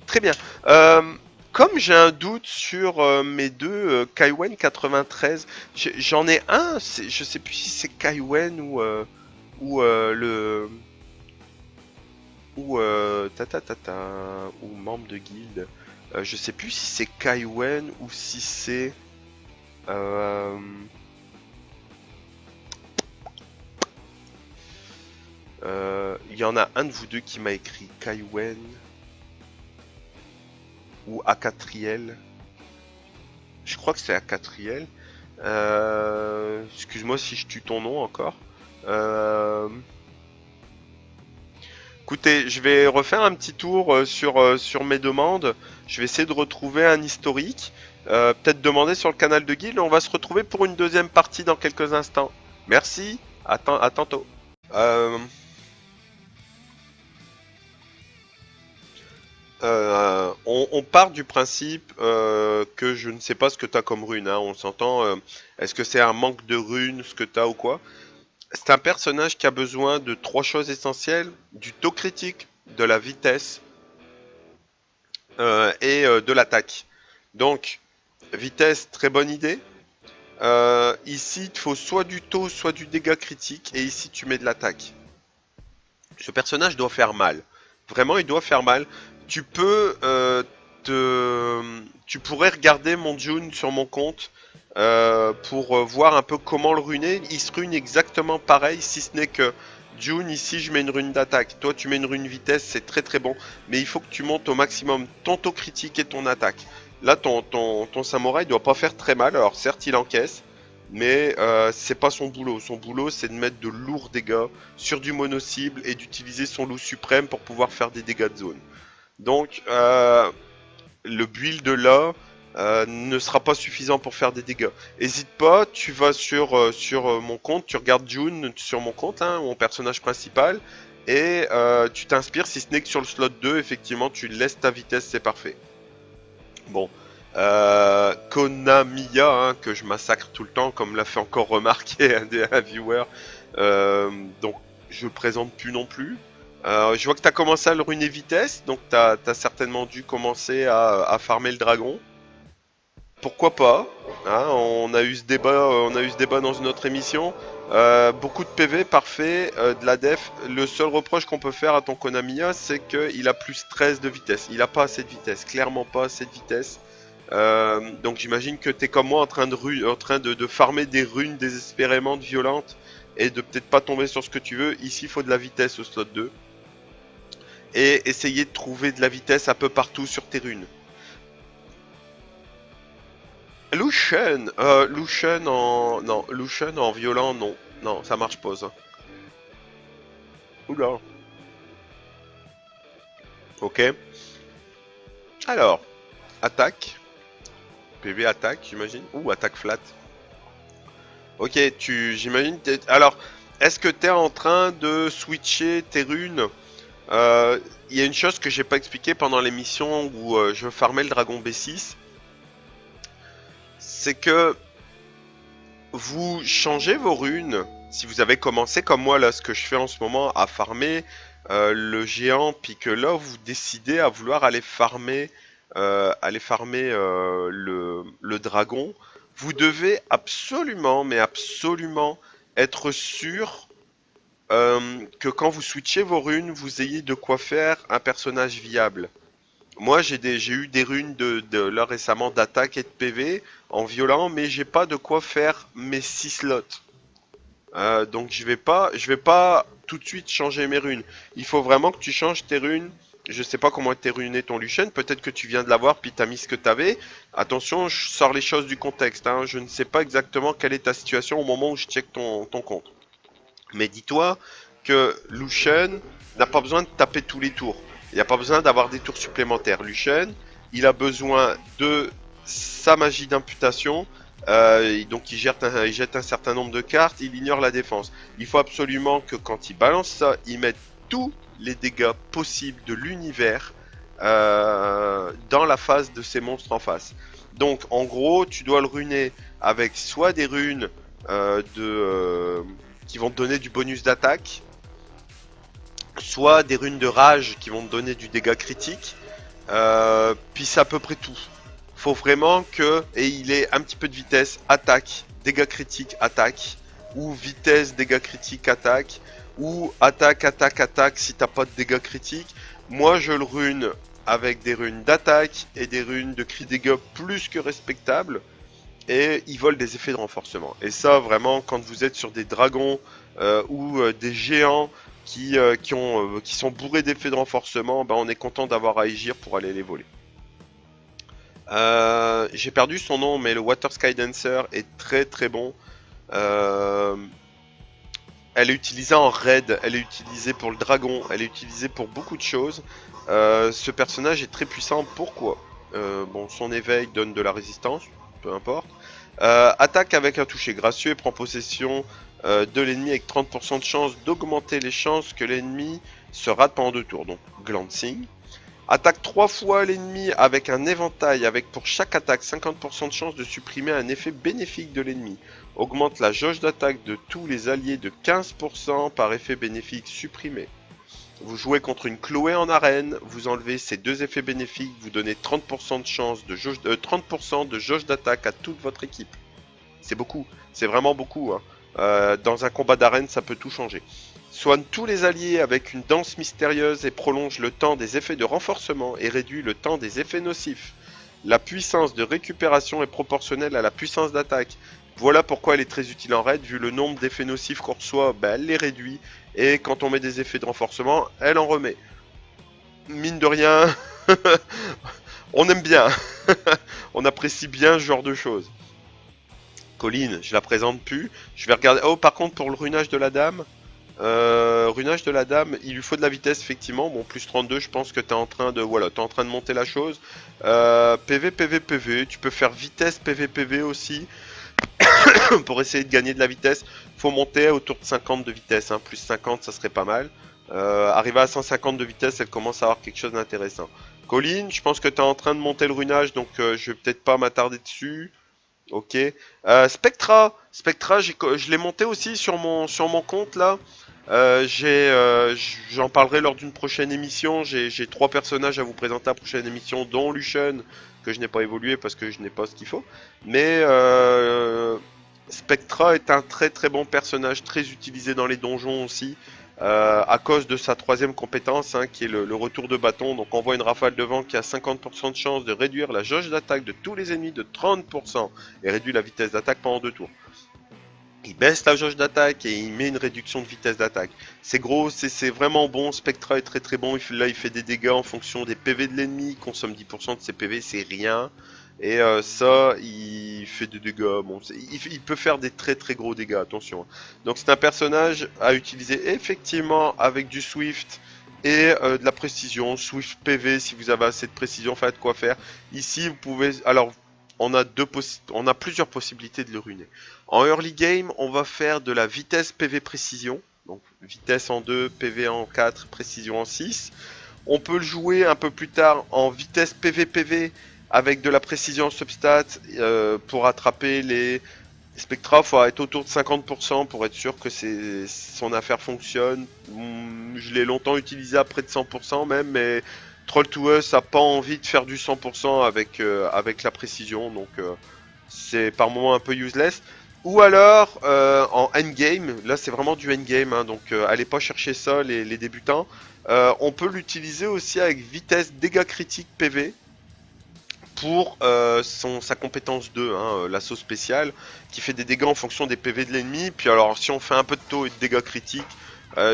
Très bien. Comme j'ai un doute sur mes deux Kaiwen 93, j'en ai un, je sais plus si c'est Kaiwen ou le ou membre de guilde. Je sais plus si c'est Kaiwen ou si c'est euh, il y en a un de vous deux qui m'a écrit Kaiwen ou Akatriel. Je crois que c'est Akatriel. Excuse-moi si je tue ton nom encore. Euh, Écoutez, je vais refaire un petit tour sur mes demandes. Je vais essayer de retrouver un historique. Peut-être demander sur le canal de guilde. On va se retrouver pour une deuxième partie dans quelques instants. Merci, à tantôt. Euh, on part du principe que je ne sais pas ce que tu as comme rune. Hein. On s'entend. Est-ce que c'est un manque de runes, ce que tu as ou quoi? C'est un personnage qui a besoin de trois choses essentielles, du taux critique, de la vitesse et de l'attaque. Donc, vitesse, très bonne idée. Ici, il te faut soit du taux, soit du dégât critique, et ici, tu mets de l'attaque. Ce personnage doit faire mal. Vraiment, il doit faire mal. Tu peux tu pourrais regarder mon June sur mon compte pour voir un peu comment le runer. Il se rune exactement pareil, si ce n'est que June, ici, je mets une rune d'attaque. Toi, tu mets une rune vitesse, c'est très très bon. Mais il faut que tu montes au maximum ton taux critique et ton attaque. Là, ton samouraï doit pas faire très mal. Alors, certes, il encaisse. Mais c'est pas son boulot. Son boulot, c'est de mettre de lourds dégâts sur du mono-cible et d'utiliser son loup suprême pour pouvoir faire des dégâts de zone. Donc, le build là ne sera pas suffisant pour faire des dégâts. Hésite pas, tu vas sur mon compte, tu regardes June sur mon compte, hein, mon personnage principal, et tu t'inspires, si ce n'est que sur le slot 2, effectivement, tu laisses ta vitesse, c'est parfait. Bon. Konamiya, hein, que je massacre tout le temps, comme l'a fait encore remarquer un viewer. Donc, je le présente plus non plus. Je vois que tu as commencé à le ruiner vitesse, donc tu as certainement dû commencer à farmer le dragon. Pourquoi pas, hein, on a eu ce débat dans une autre émission. Beaucoup de PV, parfait, de la def. Le seul reproche qu'on peut faire à ton Konamiya, c'est qu'il a plus 13 de vitesse. Il a pas assez de vitesse, clairement pas assez de vitesse. Donc j'imagine que t'es comme moi en train de farmer des runes désespérément violentes et de peut-être pas tomber sur ce que tu veux. Ici, il faut de la vitesse au slot 2. Et essayer de trouver de la vitesse un peu partout sur tes runes. Lucian, Lucian en violent, non. Non, ça marche pas ça. Oula. Ok. Alors, attaque. PV attaque, j'imagine. Ou attaque flat. Ok, j'imagine. Alors, est-ce que t'es en train de switcher tes runes? Il y a une chose que j'ai pas expliqué pendant l'émission où je farmais le dragon B6. C'est que vous changez vos runes. Si vous avez commencé comme moi, là, ce que je fais en ce moment, à farmer le géant, puis que là, vous décidez à vouloir aller farmer, le dragon, vous devez absolument, mais absolument, être sûr que quand vous switchez vos runes, vous ayez de quoi faire un personnage viable. Moi, j'ai eu des runes là récemment d'attaque et de PV en violent, mais j'ai pas de quoi faire mes 6 slots. Donc je vais pas tout de suite changer mes runes. Il faut vraiment que tu changes tes runes. Je sais pas comment était ruiné ton Lucian. Peut-être que tu viens de l'avoir puis t'as mis ce que t'avais. Attention, je sors les choses du contexte. Hein. Je ne sais pas exactement quelle est ta situation au moment où je check ton compte. Mais dis-toi que Lucian n'a pas besoin de taper tous les tours. Il n'y a pas besoin d'avoir des tours supplémentaires. Lucian, il a besoin de sa magie d'imputation. Donc il jette un certain nombre de cartes, il ignore la défense. Il faut absolument que quand il balance ça, il mette tout les dégâts possibles de l'univers dans la phase de ces monstres en face. Donc en gros, tu dois le runer avec soit des runes qui vont te donner du bonus d'attaque, soit des runes de rage qui vont te donner du dégât critique, puis c'est à peu près tout. Faut vraiment que, et il est un petit peu de vitesse, attaque, dégâts critiques, attaque, ou vitesse, dégâts critiques, attaque, ou attaque, attaque, attaque si t'as pas de dégâts critiques. Moi je le rune avec des runes d'attaque et des runes de crit dégâts plus que respectables, et ils volent des effets de renforcement. Et ça vraiment quand vous êtes sur des dragons ou des géants qui sont bourrés d'effets de renforcement, ben on est content d'avoir à agir pour aller les voler. J'ai perdu son nom, mais le Water Sky Dancer est très très bon. Elle est utilisée en raid, elle est utilisée pour le dragon, elle est utilisée pour beaucoup de choses. Ce personnage est très puissant, pourquoi bon, son éveil donne de la résistance, peu importe. Attaque avec un toucher gracieux et prend possession de l'ennemi avec 30% de chance d'augmenter les chances que l'ennemi se rate pendant 2 tours, donc glancing. Attaque 3 fois l'ennemi avec un éventail, avec pour chaque attaque 50% de chance de supprimer un effet bénéfique de l'ennemi. Augmente la jauge d'attaque de tous les alliés de 15% par effet bénéfique supprimé. Vous jouez contre une Chloé en arène, vous enlevez ces 2 effets bénéfiques, vous donnez 30% de chance de jauge, 30% de jauge d'attaque à toute votre équipe. C'est beaucoup, c'est vraiment beaucoup. Hein. Dans un combat d'arène, ça peut tout changer. Soigne tous les alliés avec une danse mystérieuse et prolonge le temps des effets de renforcement et réduit le temps des effets nocifs. La puissance de récupération est proportionnelle à la puissance d'attaque. Voilà pourquoi elle est très utile en raid, vu le nombre d'effets nocifs qu'on reçoit, elle les réduit. Et quand on met des effets de renforcement, elle en remet. Mine de rien, on aime bien. On apprécie bien ce genre de choses. Colline, je la présente plus. Je vais regarder. Oh, par contre, pour le runage de la dame... runage de la dame, il lui faut de la vitesse effectivement, bon plus 32, je pense que t'es en train de t'es en train de monter la chose. PV, PV, PV, tu peux faire vitesse PV, PV aussi. Pour essayer de gagner de la vitesse, faut monter autour de 50 de vitesse, hein. Plus 50 ça serait pas mal. Arriver à 150 de vitesse, elle commence à avoir quelque chose d'intéressant. Colline, je pense que t'es en train de monter le runage, donc je vais peut-être pas m'attarder dessus. Ok. Spectra, je l'ai monté aussi sur mon compte là. J'en parlerai lors d'une prochaine émission. J'ai 3 personnages à vous présenter à la prochaine émission, dont Lucian, que je n'ai pas évolué parce que je n'ai pas ce qu'il faut. Mais Spectra est un très très bon personnage, très utilisé dans les donjons aussi. À cause de sa 3ème compétence, hein, qui est le retour de bâton. Donc envoie une rafale de vent qui a 50% de chance de réduire la jauge d'attaque de tous les ennemis de 30% et réduit la vitesse d'attaque pendant 2 tours. Il baisse la jauge d'attaque et il met une réduction de vitesse d'attaque. C'est gros, c'est vraiment bon. Spectra est très très bon. Là, il fait des dégâts en fonction des PV de l'ennemi. Il consomme 10% de ses PV, c'est rien. Et ça, il fait des dégâts. Bon, il peut faire des très très gros dégâts, attention. Donc c'est un personnage à utiliser effectivement avec du Swift et de la précision. Swift PV si vous avez assez de précision, faites quoi faire. Ici, vous pouvez... Alors, on a plusieurs possibilités de le ruiner. En early game, on va faire de la vitesse PV précision. Donc vitesse en 2, PV en 4, précision en 6. On peut le jouer un peu plus tard en vitesse PV-PV avec de la précision substat pour attraper les Spectra. Il faut être autour de 50% pour être sûr que son affaire fonctionne. Je l'ai longtemps utilisé à près de 100% même, mais Troll to Us n'a pas envie de faire du 100% avec la précision, donc c'est par moments un peu useless. Ou alors en endgame, là c'est vraiment du endgame, hein, donc allez pas chercher ça les débutants. On peut l'utiliser aussi avec vitesse dégâts critiques PV pour sa compétence 2, hein, l'assaut spécial, qui fait des dégâts en fonction des PV de l'ennemi. Puis alors si on fait un peu de taux et de dégâts critiques,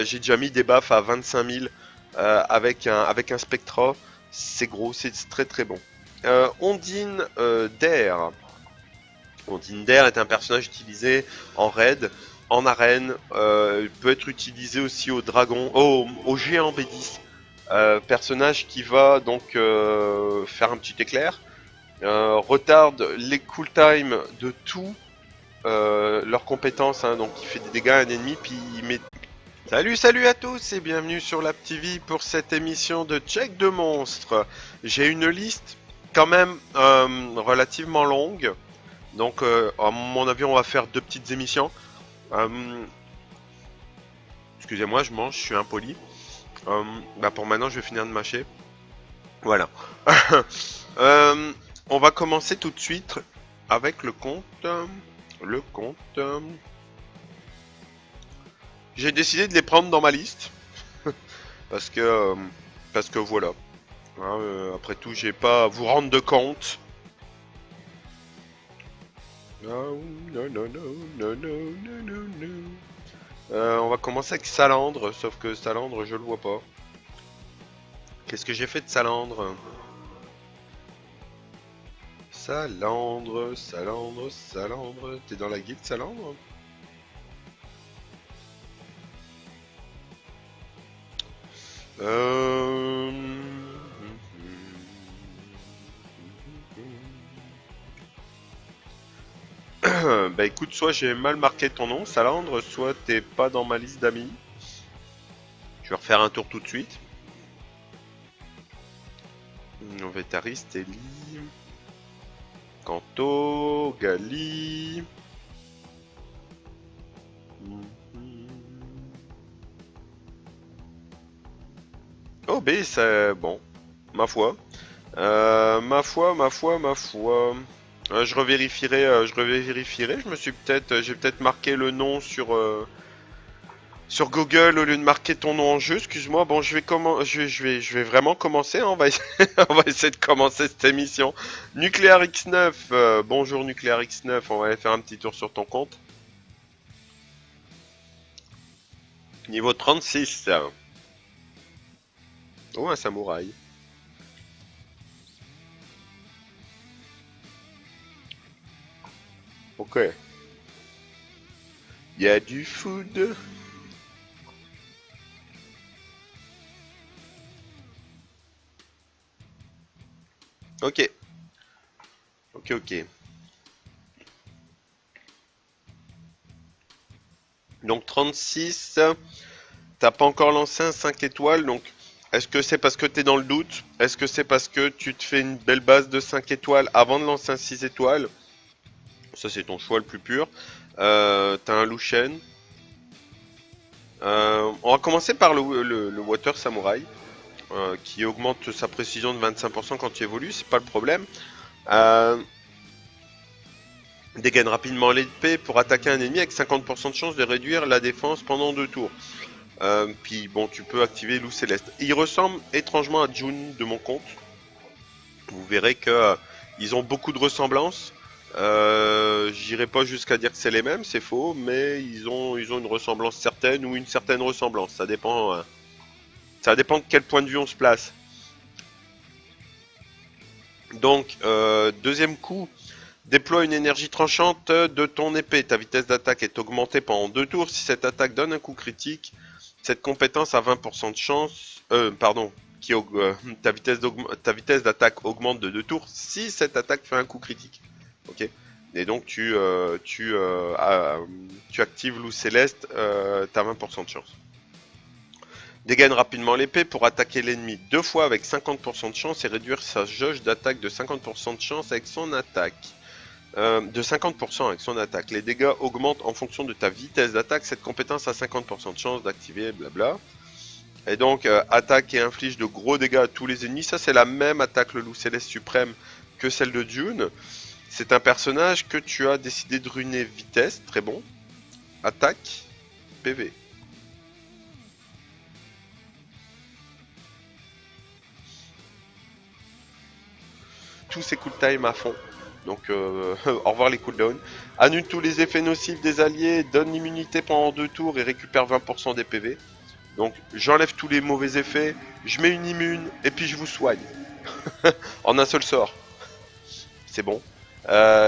j'ai déjà mis des buffs à 25 000 avec un Spectra, c'est gros, c'est très très bon. Ondine d'Air. Ondine d'Air est un personnage utilisé en raid, en arène, il peut être utilisé aussi au dragon, au géant B10. Personnage qui va donc faire un petit éclair, retarde les cool time de tout leurs compétences, hein, donc il fait des dégâts à un ennemi, puis il met Salut à tous et bienvenue sur la TV pour cette émission de Check de Monstres. J'ai une liste quand même relativement longue, donc à mon avis on va faire deux petites émissions. Excusez-moi, je mange, je suis impoli. Pour maintenant je vais finir de mâcher. Voilà. On va commencer tout de suite avec le compte. J'ai décidé de les prendre dans ma liste parce que voilà. Après tout, j'ai pas à vous rendre de compte. Non, non, non, non, non, non, non, non, non. On va commencer avec Salandre, sauf que Salandre, je le vois pas. Qu'est-ce que j'ai fait de Salandre? Salandre, Salandre, Salandre. T'es dans la guilde Salandre? Euh... Bah écoute, soit j'ai mal marqué ton nom, Salandre, soit t'es pas dans ma liste d'amis. Je vais refaire un tour tout de suite. Vétariste, Ellie. Kanto, Gali. Oh B, c'est bon. Ma foi. Ma foi. Je revérifierai, je me suis j'ai peut-être marqué le nom sur Google au lieu de marquer ton nom en jeu. Excuse-moi. Bon, je vais vraiment commencer. Hein. On va essayer de commencer cette émission. Nucléaire X9. Bonjour Nucléaire X9. On va aller faire un petit tour sur ton compte. Niveau 36. Oh, un samouraï. Ok. Il y a du food. Ok. Ok. Donc 36. T'as pas encore lancé un 5 étoiles, donc est-ce que c'est parce que t'es dans le doute? Est-ce que c'est parce que tu te fais une belle base de 5 étoiles avant de lancer un 6 étoiles? Ça c'est ton choix le plus pur. T'as un Lushen. On va commencer par le Water Samurai, qui augmente sa précision de 25% quand tu évolues, c'est pas le problème. Dégaine rapidement l'épée pour attaquer un ennemi avec 50% de chance de réduire la défense pendant 2 tours. Puis bon, tu peux activer Loup Céleste. Il ressemble étrangement à June de mon compte. Vous verrez que ils ont beaucoup de ressemblances. J'irai pas jusqu'à dire que c'est les mêmes, c'est faux, mais ils ont une ressemblance certaine ou une certaine ressemblance. Ça dépend de quel point de vue on se place. Donc, deuxième coup, déploie une énergie tranchante de ton épée. Ta vitesse d'attaque est augmentée pendant 2 tours. Si cette attaque donne un coup critique, cette compétence a 20% de chance. Ta vitesse d'attaque augmente de 2 tours si cette attaque fait un coup critique. Ok. Et donc tu actives Loup Céleste, t'as 20% de chance. Dégaine rapidement l'épée pour attaquer l'ennemi 2 fois avec 50% de chance et réduire sa jauge d'attaque de 50% de chance avec son attaque. De 50% avec son attaque. Les dégâts augmentent en fonction de ta vitesse d'attaque. Cette compétence a 50% de chance d'activer, blabla. Et donc, attaque et inflige de gros dégâts à tous les ennemis. Ça, c'est la même attaque, le Loup Céleste Suprême, que celle de Dune. C'est un personnage que tu as décidé de ruiner vitesse. Très bon. Attaque, PV. Tous ses cooltimes à fond. Donc, au revoir les cooldowns. Annule tous les effets nocifs des alliés, donne l'immunité pendant 2 tours et récupère 20% des PV. Donc, j'enlève tous les mauvais effets, je mets une immune et puis je vous soigne. En un seul sort. C'est bon.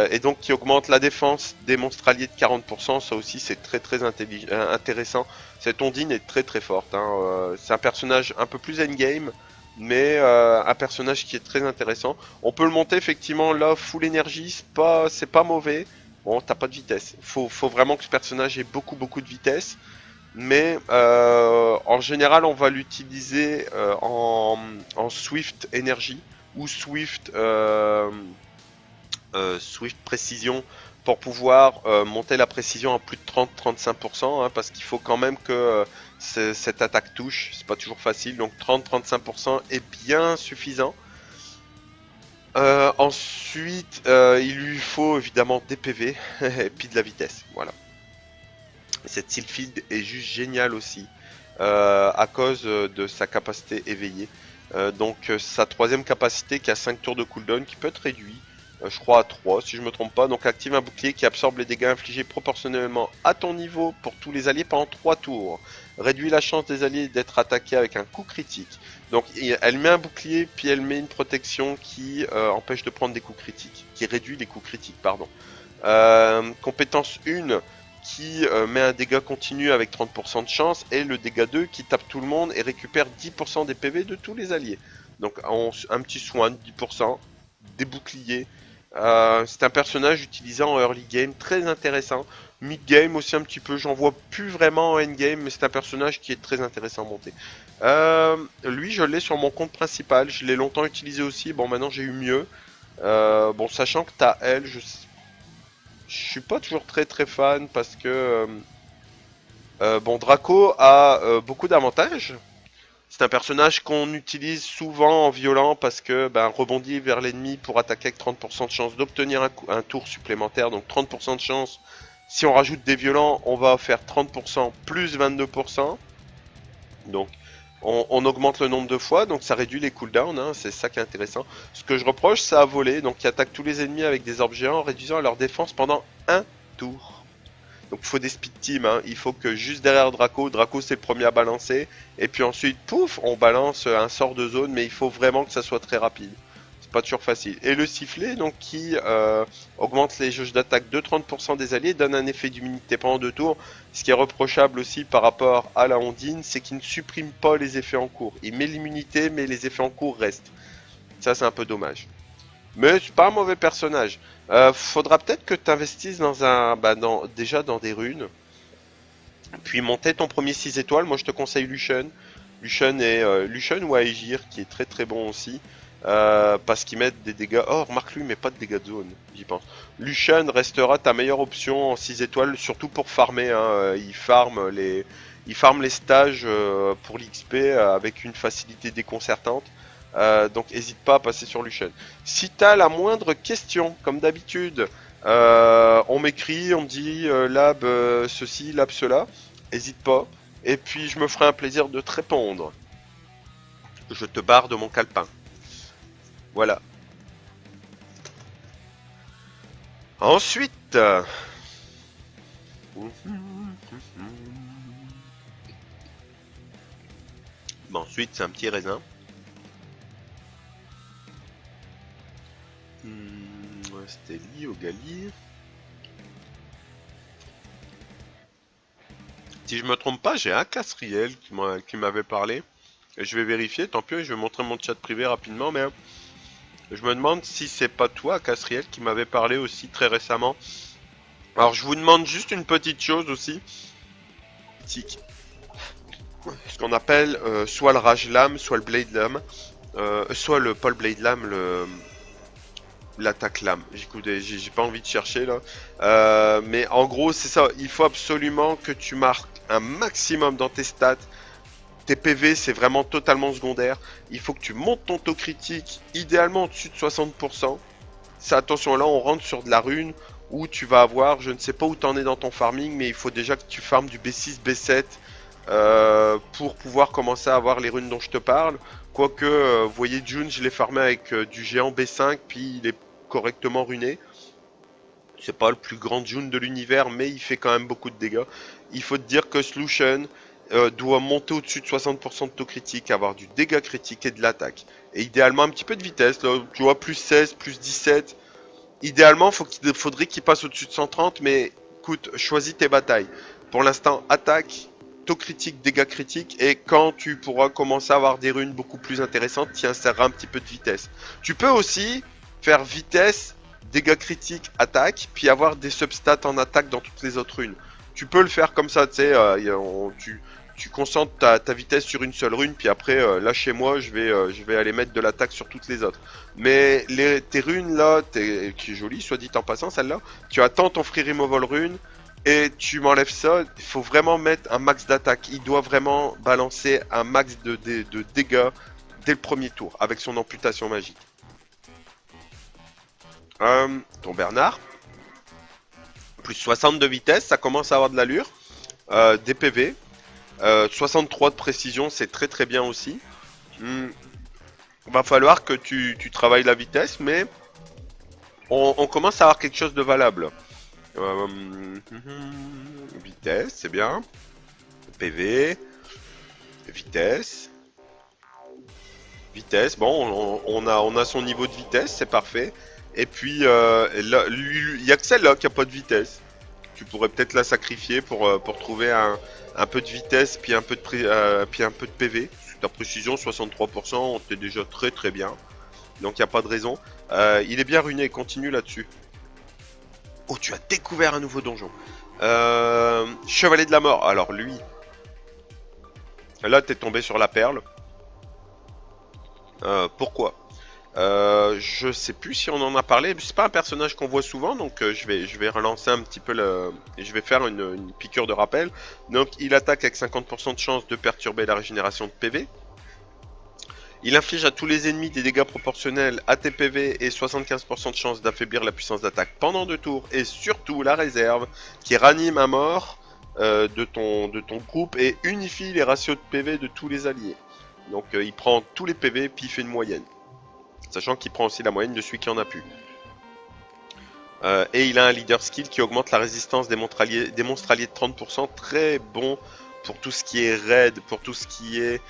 Et donc, qui augmente la défense des monstres alliés de 40%. Ça aussi, c'est très intéressant. Cette Ondine est très forte. Hein. C'est un personnage un peu plus endgame, mais un personnage qui est très intéressant. On peut le monter effectivement là, full énergie, c'est pas mauvais. Bon, t'as pas de vitesse. Faut vraiment que ce personnage ait beaucoup de vitesse. Mais en général, on va l'utiliser en Swift Energy ou Swift Précision pour pouvoir monter la précision à plus de 30-35%, hein, parce qu'il faut quand même que cette attaque touche. C'est pas toujours facile, donc 30-35% est bien suffisant. Ensuite, il lui faut évidemment des PV et puis de la vitesse. Voilà. Cette Sylphild est juste géniale aussi à cause de sa capacité éveillée. Donc sa troisième capacité qui a 5 tours de cooldown qui peut être réduit, je crois à 3 si je me trompe pas. Donc active un bouclier qui absorbe les dégâts infligés proportionnellement à ton niveau pour tous les alliés pendant 3 tours. Réduit la chance des alliés d'être attaqués avec un coup critique. Donc elle met un bouclier puis elle met une protection qui empêche de prendre des coups critiques, qui réduit les coups critiques, pardon. Compétence 1 qui met un dégât continu avec 30% de chance, et le dégât 2 qui tape tout le monde et récupère 10% des PV de tous les alliés. Donc un petit soin de 10%, des boucliers. C'est un personnage utilisé en early game, très intéressant. Mid game aussi un petit peu, j'en vois plus vraiment en end game, mais c'est un personnage qui est très intéressant à monter. Lui je l'ai sur mon compte principal, je l'ai longtemps utilisé aussi, bon maintenant j'ai eu mieux. Bon, sachant que t'as elle, je suis pas toujours très fan parce que bon, Draco a beaucoup d'avantages. C'est un personnage qu'on utilise souvent en violent parce que ben, rebondit vers l'ennemi pour attaquer avec 30% de chance d'obtenir un tour supplémentaire. Donc 30% de chance. Si on rajoute des violents, on va faire 30% plus 22%. Donc on augmente le nombre de fois, donc ça réduit les cooldowns, hein, c'est ça qui est intéressant. Ce que je reproche, c'est à voler, donc qui attaque tous les ennemis avec des orbes géants, réduisant leur défense pendant un tour. Donc il faut des speed teams, hein. Il faut que juste derrière Draco c'est le premier à balancer, et puis ensuite, pouf, on balance un sort de zone, mais il faut vraiment que ça soit très rapide. C'est pas toujours facile. Et le sifflet, donc qui augmente les jauges d'attaque de 30% des alliés, donne un effet d'immunité pendant 2 tours. Ce qui est reprochable aussi par rapport à la Ondine, c'est qu'il ne supprime pas les effets en cours. Il met l'immunité, mais les effets en cours restent. Ça, c'est un peu dommage. Mais c'est pas un mauvais personnage. Faudra peut-être que tu investisses dans un, déjà dans des runes. Puis monter ton premier 6 étoiles. Moi, je te conseille Lucian. Lucian ou Aegir, qui est très bon aussi. Parce qu'ils mettent des dégâts. Oh, remarque lui, mais pas de dégâts de zone, j'y pense. Lucian restera ta meilleure option en 6 étoiles, surtout pour farmer. Hein. Il farm les stages pour l'XP avec une facilité déconcertante. Donc n'hésite pas à passer sur Lucian. Si t'as la moindre question, comme d'habitude, on m'écrit, on me dit lab ceci, lab cela. N'hésite pas. Et puis je me ferai un plaisir de te répondre. Je te barre de mon calepin. Voilà. Ensuite, ensuite c'est un petit raisin. C'était lié au Gali. Si je me trompe pas, j'ai un Casriel qui m'avait parlé. Et je vais vérifier, tant pis, je vais montrer mon chat privé rapidement, mais je me demande si c'est pas toi, Casriel, qui m'avait parlé aussi très récemment. Alors je vous demande juste une petite chose aussi. Ce qu'on appelle soit le Rage Lame, soit le Blade Lame. Soit le Paul Blade Lame, l'attaque lame. J'ai pas envie de chercher là. Mais en gros, c'est ça. Il faut absolument que tu marques un maximum dans tes stats. Tes PV, c'est vraiment totalement secondaire. Il faut que tu montes ton taux critique, idéalement au-dessus de 60%. Ça, attention, là, on rentre sur de la rune où tu vas avoir, je ne sais pas où t'en es dans ton farming, mais il faut déjà que tu farmes du B6, B7 pour pouvoir commencer à avoir les runes dont je te parle. Quoique, vous voyez, June, je l'ai farmé avec du géant B5, puis il est correctement runé. C'est pas le plus grand June de l'univers, mais il fait quand même beaucoup de dégâts. Il faut te dire que Solution doit monter au-dessus de 60% de taux critique, avoir du dégât critique et de l'attaque. Et idéalement un petit peu de vitesse, là, tu vois, plus 16, plus 17. Idéalement, faudrait qu'il passe au-dessus de 130, mais écoute, choisis tes batailles. Pour l'instant, attaque, taux critique, dégâts critiques, et quand tu pourras commencer à avoir des runes beaucoup plus intéressantes, tu inséreras un petit peu de vitesse. Tu peux aussi faire vitesse, dégâts critiques, attaque, puis avoir des substats en attaque dans toutes les autres runes. Tu peux le faire comme ça, tu sais, tu concentres ta vitesse sur une seule rune, puis après, là chez moi, je vais aller mettre de l'attaque sur toutes les autres. Mais tes runes là, qui est jolie, soit dit en passant, celle-là, tu attends ton free removal rune, et tu m'enlèves ça, il faut vraiment mettre un max d'attaque. Il doit vraiment balancer un max de dégâts dès le premier tour, avec son amputation magique. Ton Bernard, plus 60 de vitesse, ça commence à avoir de l'allure. Des PV, 63 de précision, c'est très très bien aussi. Va falloir que tu travailles la vitesse, mais on commence à avoir quelque chose de valable. Vitesse, c'est bien. PV, vitesse. Vitesse, bon, on a son niveau de vitesse, c'est parfait. Et puis, il y a que celle-là qui a pas de vitesse. Tu pourrais peut-être la sacrifier pour trouver un peu de vitesse, puis un peu de PV. Ta précision, 63%, t'es déjà très très bien. Donc il n'y a pas de raison. Il est bien ruiné, continue là-dessus. Oh, tu as découvert un nouveau donjon. Chevalier de la mort. Alors lui, là t'es tombé sur la perle. Pourquoi? Je sais plus si on en a parlé. C'est pas un personnage qu'on voit souvent, donc je vais relancer un petit peu et je vais faire une piqûre de rappel. Donc il attaque avec 50% de chance de perturber la régénération de PV. Il inflige à tous les ennemis des dégâts proportionnels à tes PV et 75% de chance d'affaiblir la puissance d'attaque pendant 2 tours. Et surtout la réserve qui ranime à mort de ton groupe et unifie les ratios de PV de tous les alliés. Donc il prend tous les PV puis il fait une moyenne. Sachant qu'il prend aussi la moyenne de celui qui en a plus. Et il a un leader skill qui augmente la résistance des monstres alliés de 30%. Très bon pour tout ce qui est raid, pour tout ce qui est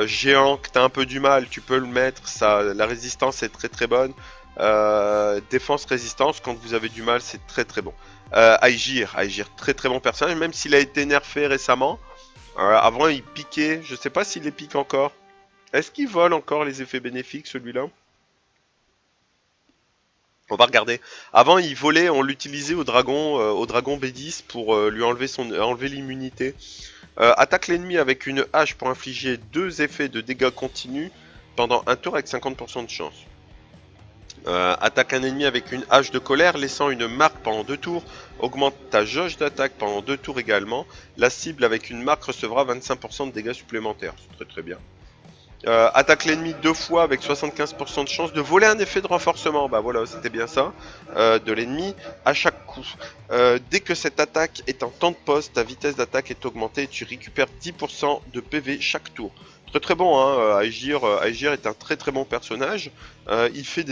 géant, que tu as un peu du mal, tu peux le mettre. La résistance est très très bonne. Défense, résistance, quand vous avez du mal, c'est très très bon. Aegir, très très bon personnage, même s'il a été nerfé récemment. Avant il piquait, je sais pas s'il les pique encore. Est-ce qu'il vole encore les effets bénéfiques celui-là? On va regarder. Avant, il volait, on l'utilisait au dragon B10 pour lui enlever l'immunité. Attaque l'ennemi avec une hache pour infliger 2 effets de dégâts continus pendant un tour avec 50% de chance. Attaque un ennemi avec une hache de colère, laissant une marque pendant 2 tours. Augmente ta jauge d'attaque pendant 2 tours également. La cible avec une marque recevra 25% de dégâts supplémentaires. C'est très très bien. Attaque l'ennemi 2 fois avec 75% de chance de voler un effet de renforcement. Bah voilà, c'était bien ça. De l'ennemi à chaque coup. Dès que cette attaque est en temps de pause, ta vitesse d'attaque est augmentée et tu récupères 10% de PV chaque tour. Très très bon, hein. Aegir est un très très bon personnage. Il fait